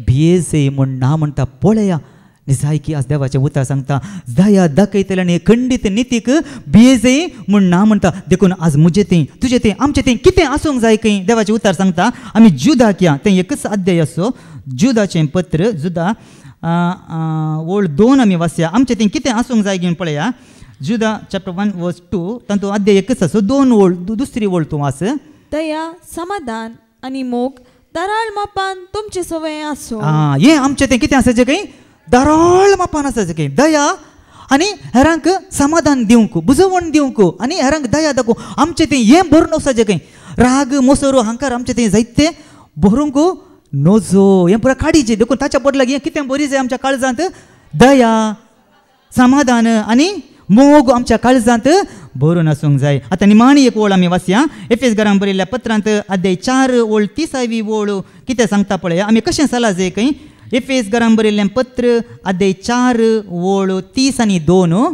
बेजय म्हणना म्हणटा. पळया जाय की आज देवाचें उतर सांगता दया दाखयतले आनी खंडीत नितीक बेजय म्हणना म्हणटा. देखून आज म्हजें तें तुजें तें आमचें तें कितें आसूंक जाय खंय देवाचें उतर सांगता. आमी जुदाक या तें एकच अध्याय असो जुदाचें पत्र जुदा ओळ 2 आमी वाचया. आमचें तें कितें आसूंक जाय घेवन पळया. जुदा चॅप्टर 1 वर्स 2 तांतूं अध्याय एकच असो 2 ओळ दुसरी ओळ तूं वाच. दया समाधान आनी मोग दराळ मापान तुमचे सवय आसो. हें आमचें तें कितें आसाचें खंय दराळ मापान आसाचें खंय दया आनी हेरांक समाधान दिवंक बुजवण दिवंक आनी हेरांक दया दाखोवंक आमचें तें हें भरून वचचें खंय. राग मोसोरो हांकार आमचें तें जायतें भरूंक नजो हें पुरो काडीचें. देखून ताच्या बदलाक हें कितें बरी जाय आमच्या काळजांत दया समाधान आनी मोग आमच्या काळजांत भरून आसूंक जाय. आतां निमाणी एक ओळ आमी वाचया. एफेसकारांक बरयल्ल्या पत्रांत अध्याय 4 ओळ 30वी ओळ कितें सांगता पळया. आमी कशें चला जाय खंय एफेसकारांक बरयल्लें पत्र अध्याय 4 ओळ 30 आनी 2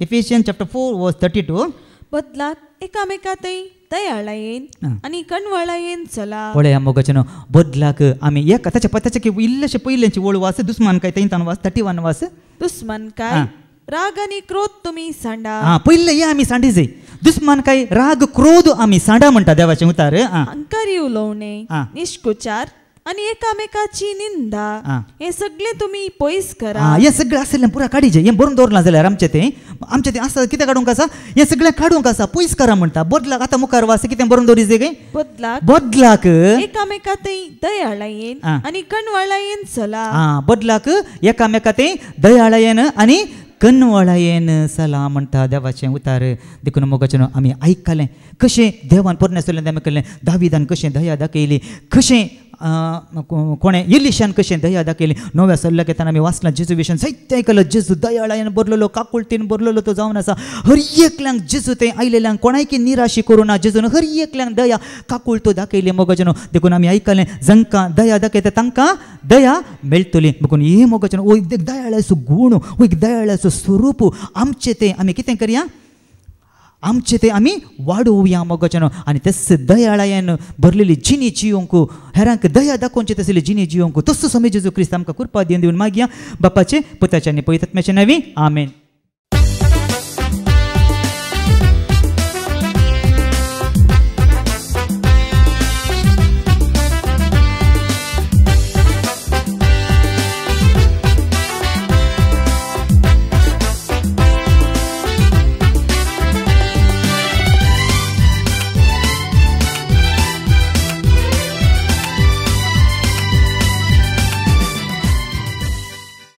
एफेशियन चॅप्टर 4 वर्स 32. बदलाक एकामेकांतय दयाळायेन आनी कणवळायेन चला. पळया मोगाचें बदलाक आमी एक ताच्या इल्लेशे पयलेंची ओळ वाच दुस्मान काय तें वाच 31 वाच. दुस्मान काय राग आनी क्रोध तुमी सांडा. पयले हे आमी सांडी जाय. दुस्मान काय राग क्रोध आमी सांडा म्हणटा देवाचें उतार. अंकारी उलोवणे निश्कुचार आनी एकामेकाची निंदा हे सगळे तुमी पयस करा. हें सगळें आसलें पुरा काडीचें हें बरोवन दवरलां जाल्यार आमचें तें आसा कितें काडूंक आसा हें सगळें काडूंक आसा पयस करा म्हणटा. बदलाक आतां मुखार वाच कितें बरोवन दवरिचें काय बदलाक एकामेकांतय दयाळायेन आनी कणवळायेन चला. बदलाक एकामेकांतय दयाळायेन आनी कणवळायेन चला म्हणटा देवाचें उतार. देखून मोगाचें आमी आयकलें कशें देवान परमेश्वरान आमी केलें. दाविदान कशें दया दाखयली कशें कोणें इलिशान कशें दया दाखयली. नव्या सल्ल्याक येताना आमी वाचलां जेजू विशयान जायतें आयकलां. जेजू दयाळायेन बरलेलो काकुळटीन बरलेलो तो जावन आसा. हर एकल्यांक जेजू तें आयलेल्यांक कोणायकी निराशी करूं ना. जेजून हर एकल्यांक दया काकुळतो दाखयली मोगाचें. देखून आमी आयकलें जांकां दया दाखयता तांकां दया मेळटली. देखून हे मोगाचें हो एक दयाळाचो गूण हो एक दयाळाचो स्वरूप आमचें तें आमी कितें करया आमचें तें आमी वाडोवया मोगाचें. आनी तेच दयाळायेन भरलेली जिणी जियोंक हेरांक दया दाखोवचे तसली जिणी जियोंक तसो समय जेजू क्रिस्त आमकां कृपा दिवन मागया. बापाचे पुताचे आनी पवित्र आत्म्याचे नांवी आमेन.